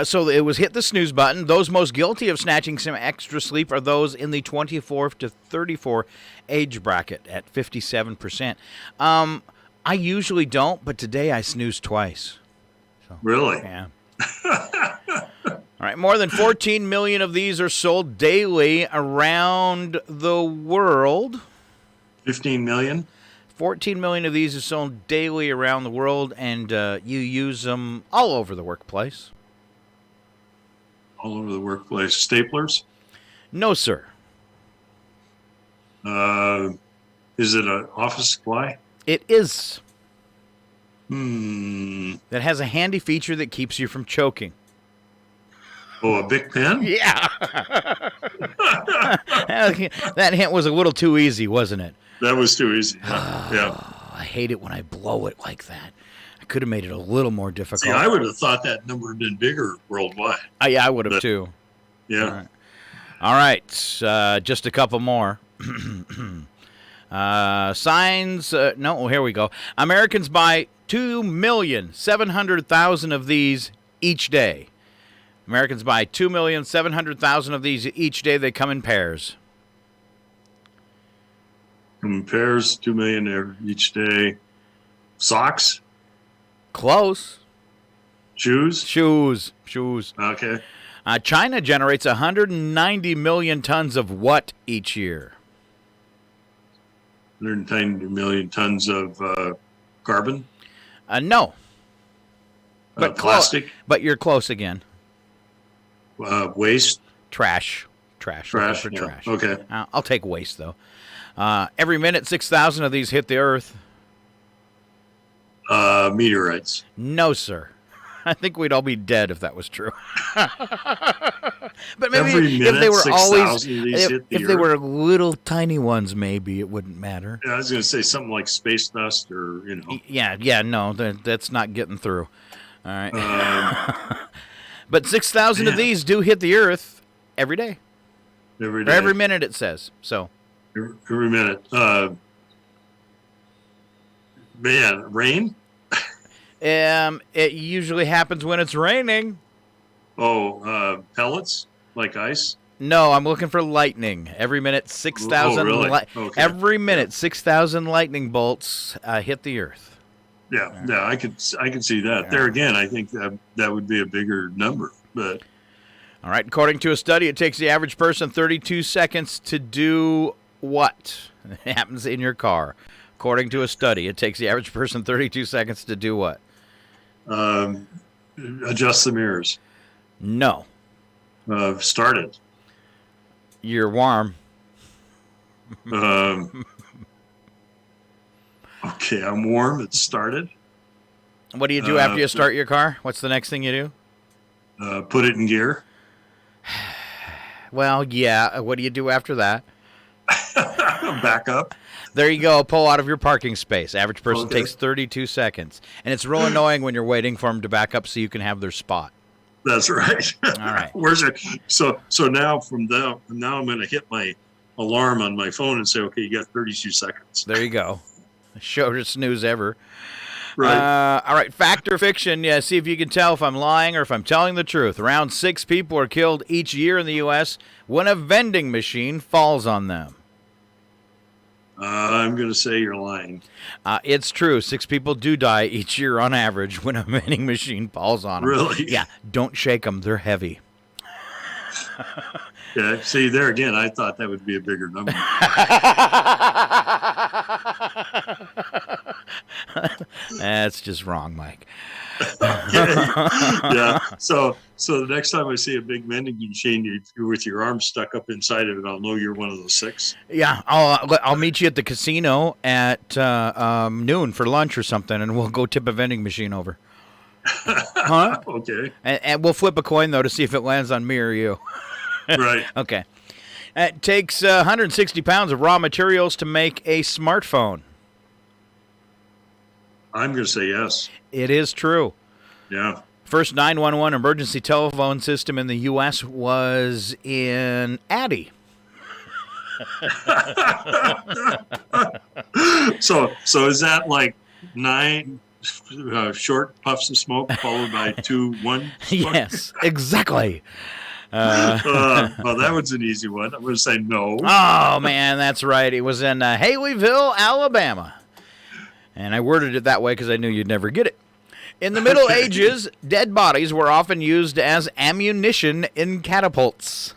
So it was hit the snooze button. Those most guilty of snatching some extra sleep are those in the 24 to 34 age bracket at 57%. I usually don't, but today I snoozed twice. So, Really? Yeah. All right, more than 14 million of these are sold daily around the world. 15 million? 14 million of these are sold daily around the world, and you use them all over the workplace. All over the workplace. Staplers? No, sir. Is it an office supply? It is. That has a handy feature that keeps you from choking. Oh, a Bic pen? Yeah. That hint was a little too easy, wasn't it? That was too easy. Yeah. I hate it when I blow it like that. I could have made it a little more difficult. See, I would have thought that number had been bigger worldwide. Yeah, I would have too. Yeah. All right. Just a couple more. Signs. No, here we go. Americans buy 2,700,000 of these each day. Americans buy 2,700,000 of these each day. They come in pairs. In pairs, 2 million each day. Socks? Close. Shoes? Shoes. Okay. China generates 190 million tons of what each year? 190 million tons of carbon? No. But plastic? But you're close again. Waste? Trash. Trash. Okay. I'll take waste, though. Every minute, 6,000 of these hit the Earth. Meteorites? No, sir. I think we'd all be dead if that was true. But maybe every minute, if they were 6,000 if they were little tiny ones, maybe it wouldn't matter. Yeah, I was going to say something like space dust or, Yeah, no, that's not getting through. All right. But 6,000 of these do hit the Earth every day. Every day. Or every minute, it says. So. Every minute. Rain? It usually happens when it's raining. Oh, pellets? Like ice? No, I'm looking for lightning. Every minute, 6,000. Oh, really? Okay. Every minute, 6,000 lightning bolts hit the Earth. Yeah, I could see that. There again, I think that would be a bigger number. But all right, according to a study, it takes the average person 32 seconds to do what? It happens in your car. According to a study, it takes the average person 32 seconds to do what? Adjust the mirrors. No. Start it. You're warm. Okay, I'm warm. It started. What do you do after you start your car? What's the next thing you do? Put it in gear. Well, yeah. What do you do after that? Back up. There you go. Pull out of your parking space. Average person takes 32 seconds. And it's real annoying when you're waiting for them to back up so you can have their spot. That's right. All right. Where's it? So now I'm going to hit my alarm on my phone and say, okay, you got 32 seconds. There you go. Shortest snooze ever. Right. All right. Fact or fiction? Yeah. See if you can tell if I'm lying or if I'm telling the truth. Around 6 people are killed each year in the U.S. when a vending machine falls on them. I'm going to say you're lying. It's true. 6 people do die each year on average when a vending machine falls on them. Really? Yeah. Don't shake them. They're heavy. Yeah. See, there again, I thought that would be a bigger number. That's just wrong, Mike. Yeah. So the next time I see a big vending machine with your arm stuck up inside of it, I'll know you're one of those 6. Yeah. I'll meet you at the casino at noon for lunch or something, and we'll go tip a vending machine over. Huh? Okay. And we'll flip a coin, though, to see if it lands on me or you. Right. Okay. It takes 160 pounds of raw materials to make a smartphone. I'm going to say yes. It is true. Yeah. First 911 emergency telephone system in the U.S. was in Addy. So is that like 9 short puffs of smoke followed by 2 1? Yes, exactly. Well, that was an easy one. I'm going to say no. Oh, man, that's right. It was in Haleyville, Alabama. And I worded it that way because I knew you'd never get it. In the Middle Ages, dead bodies were often used as ammunition in catapults.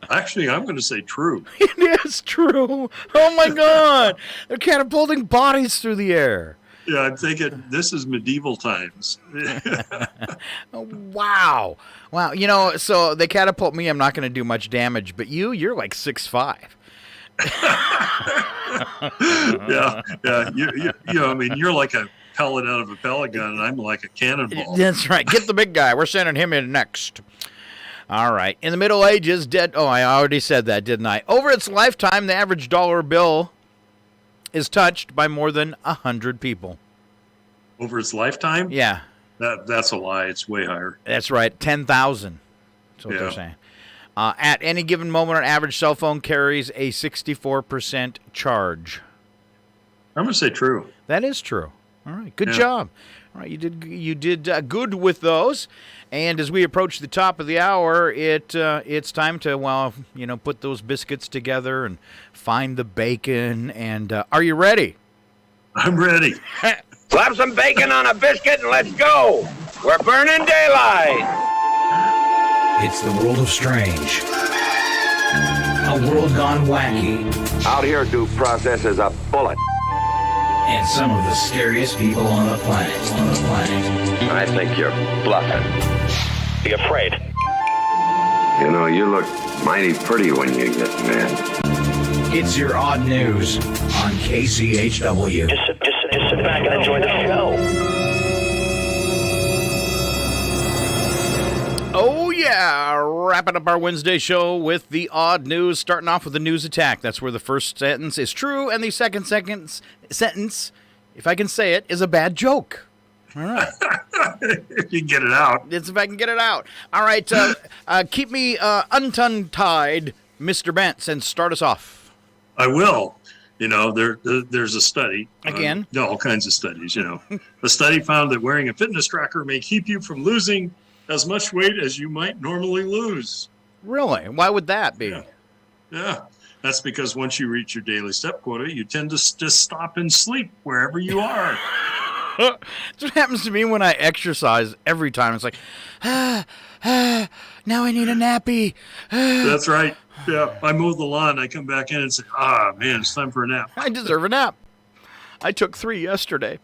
Actually, I'm going to say true. It is true. Oh, my God. They're catapulting bodies through the air. Yeah, I'm thinking this is medieval times. Wow. Wow. You know, so they catapult me. I'm not going to do much damage. But you're like 6'5". Yeah. I mean, you're like a pellet out of a pellet gun, and I'm like a cannonball. That's right. Get the big guy. We're sending him in next. All right. In the Middle Ages, oh, I already said that, didn't I? Over its lifetime, the average dollar bill is touched by more than 100 people. Over its lifetime? Yeah. That's a lie. It's way higher. That's right. 10,000. That's what they're saying. At any given moment, an average cell phone carries a 64% charge. I'm going to say true. That is true. All right. Good job. All right. You did good with those. And as we approach the top of the hour, it's time to, put those biscuits together and find the bacon. And are you ready? I'm ready. Slap some bacon on a biscuit and let's go. We're burning daylight. It's the world of strange. A world gone wacky. Out here, due process is a bullet. And some of the scariest people on the planet. I think you're bluffing. Be afraid. You know, you look mighty pretty when you get mad. It's your odd news on KCHW. Just sit back and enjoy the show. Oh, yeah. Wrapping up our Wednesday show with the odd news, starting off with the news attack. That's where the first sentence is true, and the second sentence, if I can say it, is a bad joke. All right. If you can get it out. It's if I can get it out. All right. Keep me untied, Mr. Bentz, and start us off. I will. You know, there's a study. Again? All kinds of studies, you know. The study found that wearing a fitness tracker may keep you from losing as much weight as you might normally lose. Really? Why would that be? Yeah. That's because once you reach your daily step quota, you tend to just stop and sleep wherever you are. That's what happens to me when I exercise every time. It's like, now I need a nappy. That's right. Yeah, I mow the lawn. I come back in and say, man, it's time for a nap. I deserve a nap. I took 3 yesterday.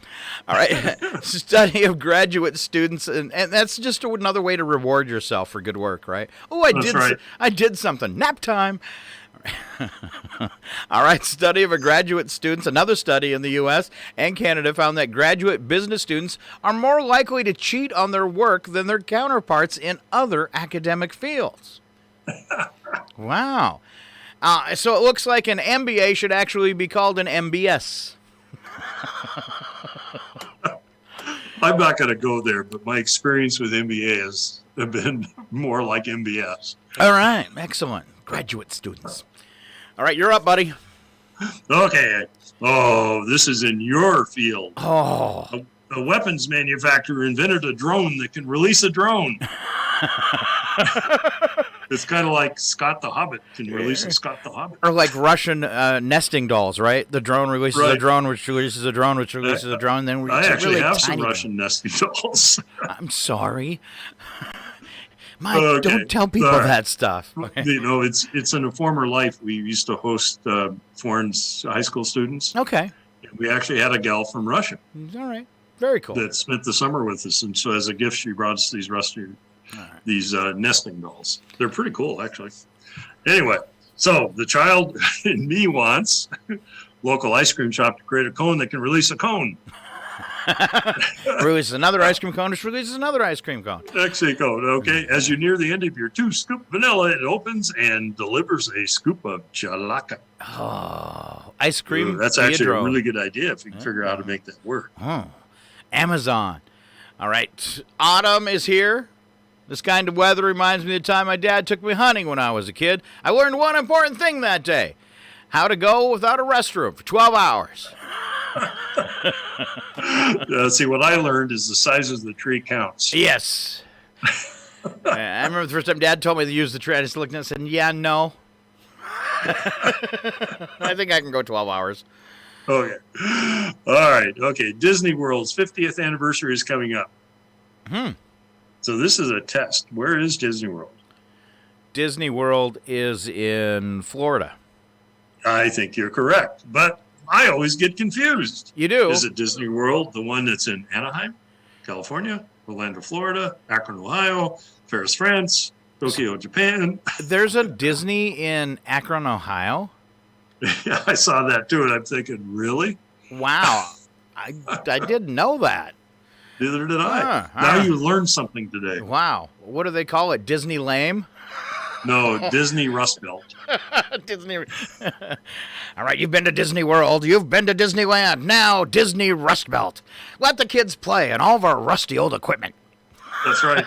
All right. Study of graduate students. And that's just another way to reward yourself for good work, right? Oh, I did something. Nap time. All right. Study of graduate students. Another study in the U.S. and Canada found that graduate business students are more likely to cheat on their work than their counterparts in other academic fields. Wow. So it looks like an MBA should actually be called an MBS. I'm not going to go there, but my experience with MBAs have been more like MBS. All right. Excellent. Graduate students. All right. You're up, buddy. Okay. Oh, this is in your field. Oh. A weapons manufacturer invented a drone that can release a drone. It's kind of like Scott the Hobbit can release a Scott the Hobbit. Or like Russian nesting dolls, right? The drone releases a drone, which releases a drone, which releases a drone. Then I actually have some Russian nesting dolls. I'm sorry. Mike, don't tell people that stuff. Okay. You know, it's in a former life. We used to host foreign high school students. Okay. We actually had a gal from Russia. All right. Very cool. That spent the summer with us. And so as a gift, she brought us these nesting dolls. They're pretty cool, actually. Anyway, so the child in me wants local ice cream shop to create a cone that can release a cone. Releases another ice cream cone, which releases another ice cream cone. Actually, cone, okay. As you near the end of your 2-scoop vanilla, it opens and delivers a scoop of chalaka. Oh, ice cream. Ooh, that's actually a really good idea if you can figure out how to make that work. Oh, Amazon. All right. Autumn is here. This kind of weather reminds me of the time my dad took me hunting when I was a kid. I learned one important thing that day. How to go without a restroom for 12 hours. See, what I learned is the size of the tree counts. Yes. I remember the first time Dad told me to use the tree. I just looked at it and said, yeah, no. I think I can go 12 hours. Okay. All right. Okay. Disney World's 50th anniversary is coming up. So this is a test. Where is Disney World? Disney World is in Florida. I think you're correct, but I always get confused. You do? Is it Disney World, the one that's in Anaheim, California, Orlando, Florida, Akron, Ohio, Paris, France, Tokyo, Japan? There's a Disney in Akron, Ohio? Yeah, I saw that too, and I'm thinking, really? Wow. I didn't know that. Neither did I. Now you learned something today. Wow. What do they call it? Disney Lame? No, Disney Rust Belt. Disney. All right, you've been to Disney World. You've been to Disneyland. Now Disney Rust Belt. Let the kids play in all of our rusty old equipment. That's right.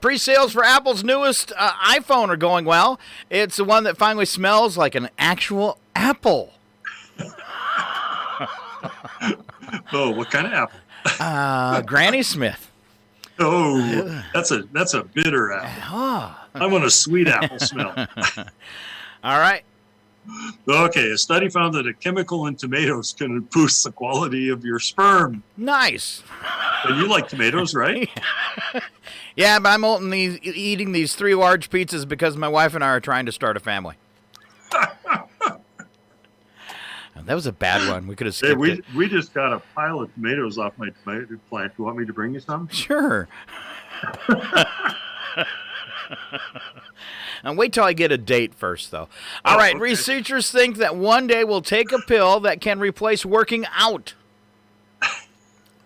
Pre-sales for Apple's newest iPhone are going well. It's the one that finally smells like an actual apple. Oh, what kind of apple? Granny Smith. Oh, that's a bitter apple. I want a sweet apple smell. All right. Okay, a study found that a chemical in tomatoes can boost the quality of your sperm. Nice. And you like tomatoes, right? Yeah, but I'm eating these 3 large pizzas because my wife and I are trying to start a family. That was a bad one. We could have skipped it. We just got a pile of tomatoes off my tomato plant. You want me to bring you some? Sure. And wait till I get a date first, though. All right, okay. Researchers think that one day we'll take a pill that can replace working out.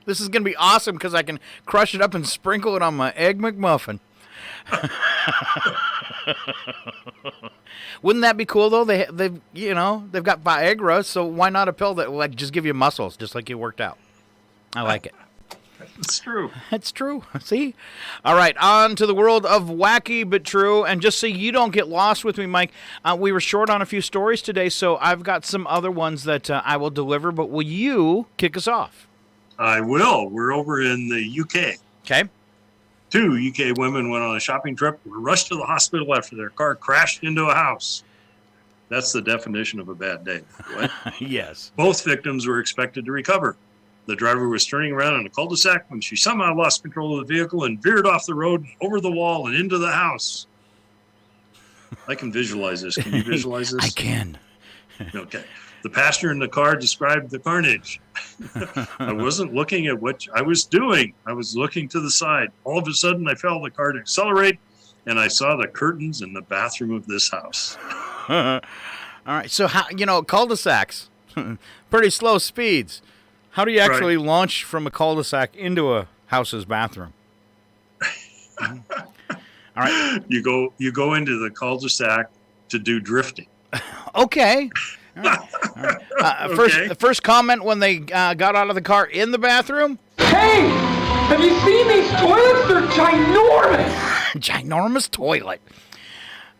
This is going to be awesome because I can crush it up and sprinkle it on my Egg McMuffin. Wouldn't that be cool though? They've got Viagra, so why not a pill that will just give you muscles, just like you worked out? I like it. It's true. It's true. See? All right, on to the world of wacky but true. And just so you don't get lost with me, Mike, we were short on a few stories today, so I've got some other ones that I will deliver. But will you kick us off? I will. We're over in the UK. Okay. 2 UK women went on a shopping trip, were rushed to the hospital after their car crashed into a house. That's the definition of a bad day. What? Yes. Both victims were expected to recover. The driver was turning around in a cul-de-sac when she somehow lost control of the vehicle and veered off the road, over the wall, and into the house. I can visualize this. Can you visualize this? I can. Okay. The passenger in the car described the carnage. I wasn't looking at what I was doing. I was looking to the side. All of a sudden, I felt the car accelerate, and I saw the curtains in the bathroom of this house. All right. So, how cul-de-sacs, pretty slow speeds. How do you actually launch from a cul-de-sac into a house's bathroom? All right. You go into the cul-de-sac to do drifting. Okay. All right. First comment when they got out of the car in the bathroom. Hey, have you seen these toilets? They're ginormous. Ginormous toilet.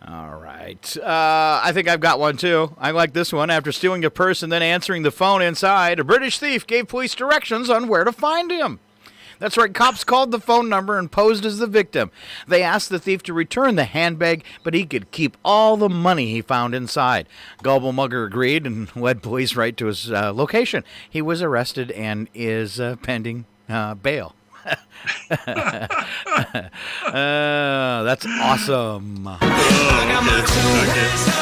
All right. I think I've got one, too. I like this one. After stealing a purse and then answering the phone inside, a British thief gave police directions on where to find him. That's right. Cops called the phone number and posed as the victim. They asked the thief to return the handbag, but he could keep all the money he found inside. Gullible Mugger agreed and led police right to his location. He was arrested and is pending bail. That's awesome. Okay.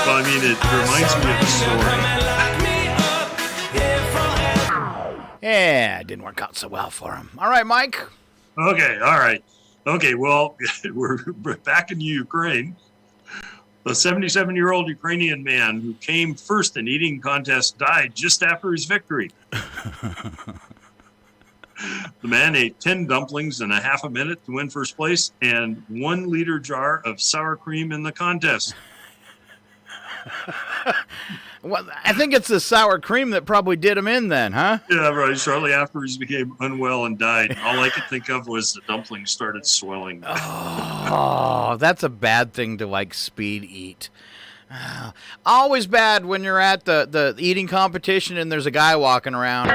Well, I mean, it reminds me of a story. Yeah, it didn't work out so well for him. All right, Mike. Okay, all right. Okay, well, we're back in Ukraine. The 77-year-old Ukrainian man who came first in eating contest died just after his victory. The man ate 10 dumplings in a half a minute to win first place and 1 liter jar of sour cream in the contest. Well, I think it's the sour cream that probably did him in then, huh? Yeah, right. Shortly after, he became unwell and died. All I could think of was the dumplings started swelling. Oh, that's a bad thing to, speed eat. Always bad when you're at the eating competition and there's a guy walking around.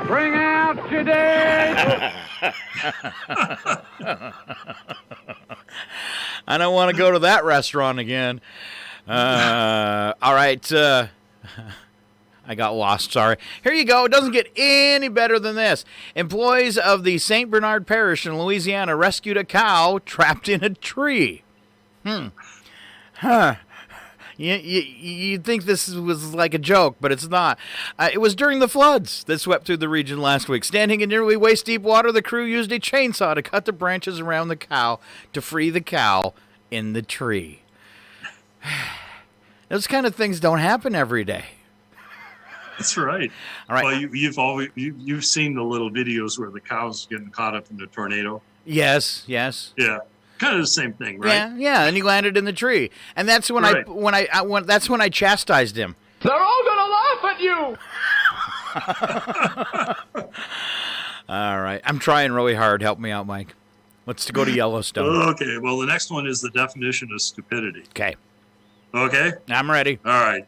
Bring out today. I don't want to go to that restaurant again. All right. I got lost, sorry. Here you go. It doesn't get any better than this. Employees of the St. Bernard Parish in Louisiana rescued a cow trapped in a tree. You'd think this was like a joke, but it's not. It was during the floods that swept through the region last week. Standing in nearly waist-deep water, the crew used a chainsaw to cut the branches around the cow to free the cow in the tree. Those kind of things don't happen every day. That's right. All right. Well, you've seen the little videos where the cow's getting caught up in the tornado. Yes. Yeah. Kind of the same thing, right? Yeah, and he landed in the tree, and that's when that's when I chastised him. They're all gonna laugh at you. All right, I'm trying really hard. Help me out, Mike. Let's go to Yellowstone. Okay. Well, the next one is the definition of stupidity. Okay, I'm ready. All right.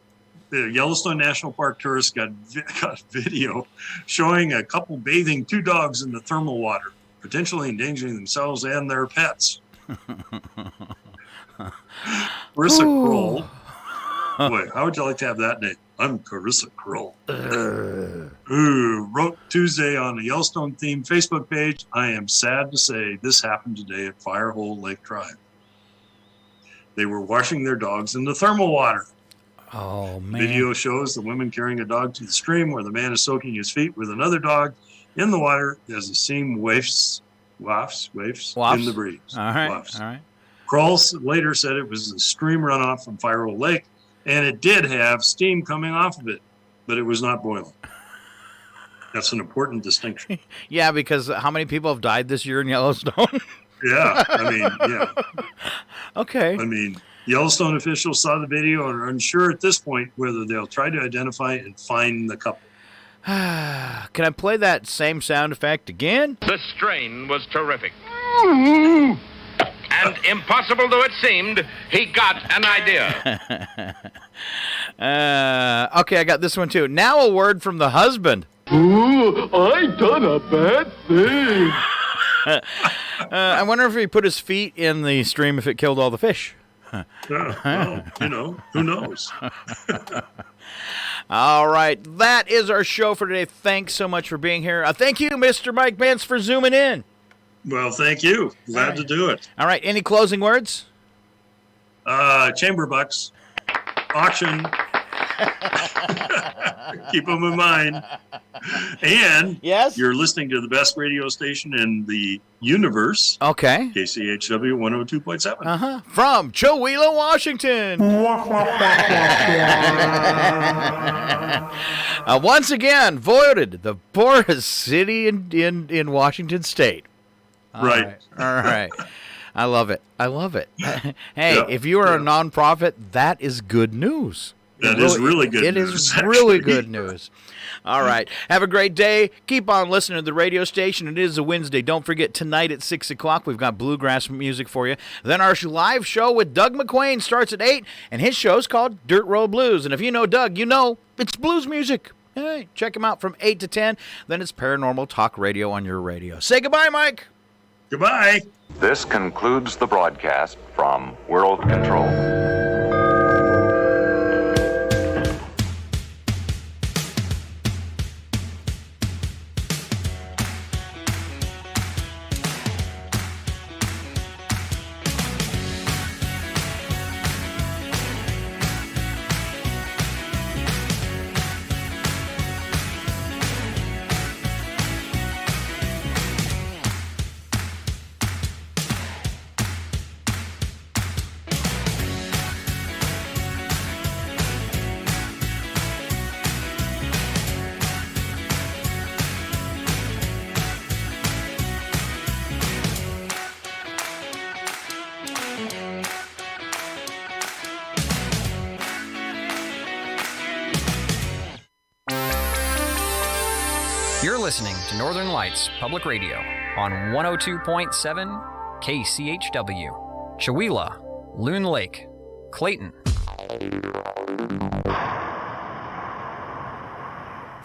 The Yellowstone National Park tourists got video showing a couple bathing two dogs in the thermal water, potentially endangering themselves and their pets. Carissa Kroll. Boy, how would you like to have that name? I'm Carissa Kroll. Who wrote Tuesday on the Yellowstone-themed Facebook page, I am sad to say this happened today at Firehole Lake Drive. They were washing their dogs in the thermal water. Oh, man. Video shows the women carrying a dog to the stream where the man is soaking his feet with another dog in the water as the steam wafts in the breeze. All right. Kroll later said it was the stream runoff from Firehole Lake, and it did have steam coming off of it, but it was not boiling. That's an important distinction. Yeah, because how many people have died this year in Yellowstone? Yeah. Okay. Yellowstone officials saw the video and are unsure at this point whether they'll try to identify and find the couple. Can I play that same sound effect again? The strain was terrific. And impossible though it seemed, he got an idea. Okay, I got this one too. Now a word from the husband. Ooh, I done a bad thing. I wonder if he put his feet in the stream if it killed all the fish. Well, who knows? All right, that is our show for today. Thanks so much for being here. Thank you, Mr. Mike Bentz, for zooming in. Well, thank you. Glad to do it. All right, any closing words? Chamber bucks, auction. Keep them in mind. And yes, you're listening to the best radio station in the universe. Okay. KCHW 102.7. From Chowila, Washington. Once again, voted the poorest city in Washington State. Right. All right. I love it. Hey, if you are a nonprofit, that is good news. That is really good news. It is really good news. All right. Have a great day. Keep on listening to the radio station. It is a Wednesday. Don't forget, tonight at 6 o'clock, we've got bluegrass music for you. Then our live show with Doug McQuain starts at 8, and his show is called Dirt Road Blues. And if you know Doug, you know it's blues music. Hey, check him out from 8 to 10. Then it's Paranormal Talk Radio on your radio. Say goodbye, Mike. Goodbye. This concludes the broadcast from World Control. You're listening to Northern Lights Public Radio on 102.7 KCHW, Chowila, Loon Lake, Clayton.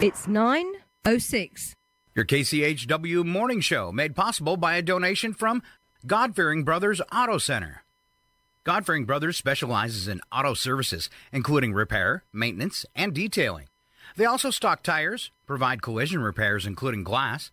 It's 9:06. Your KCHW morning show made possible by a donation from God-Fearing Brothers Auto Center. God-Fearing Brothers specializes in auto services, including repair, maintenance, and detailing. They also stock tires, provide collision repairs including glass,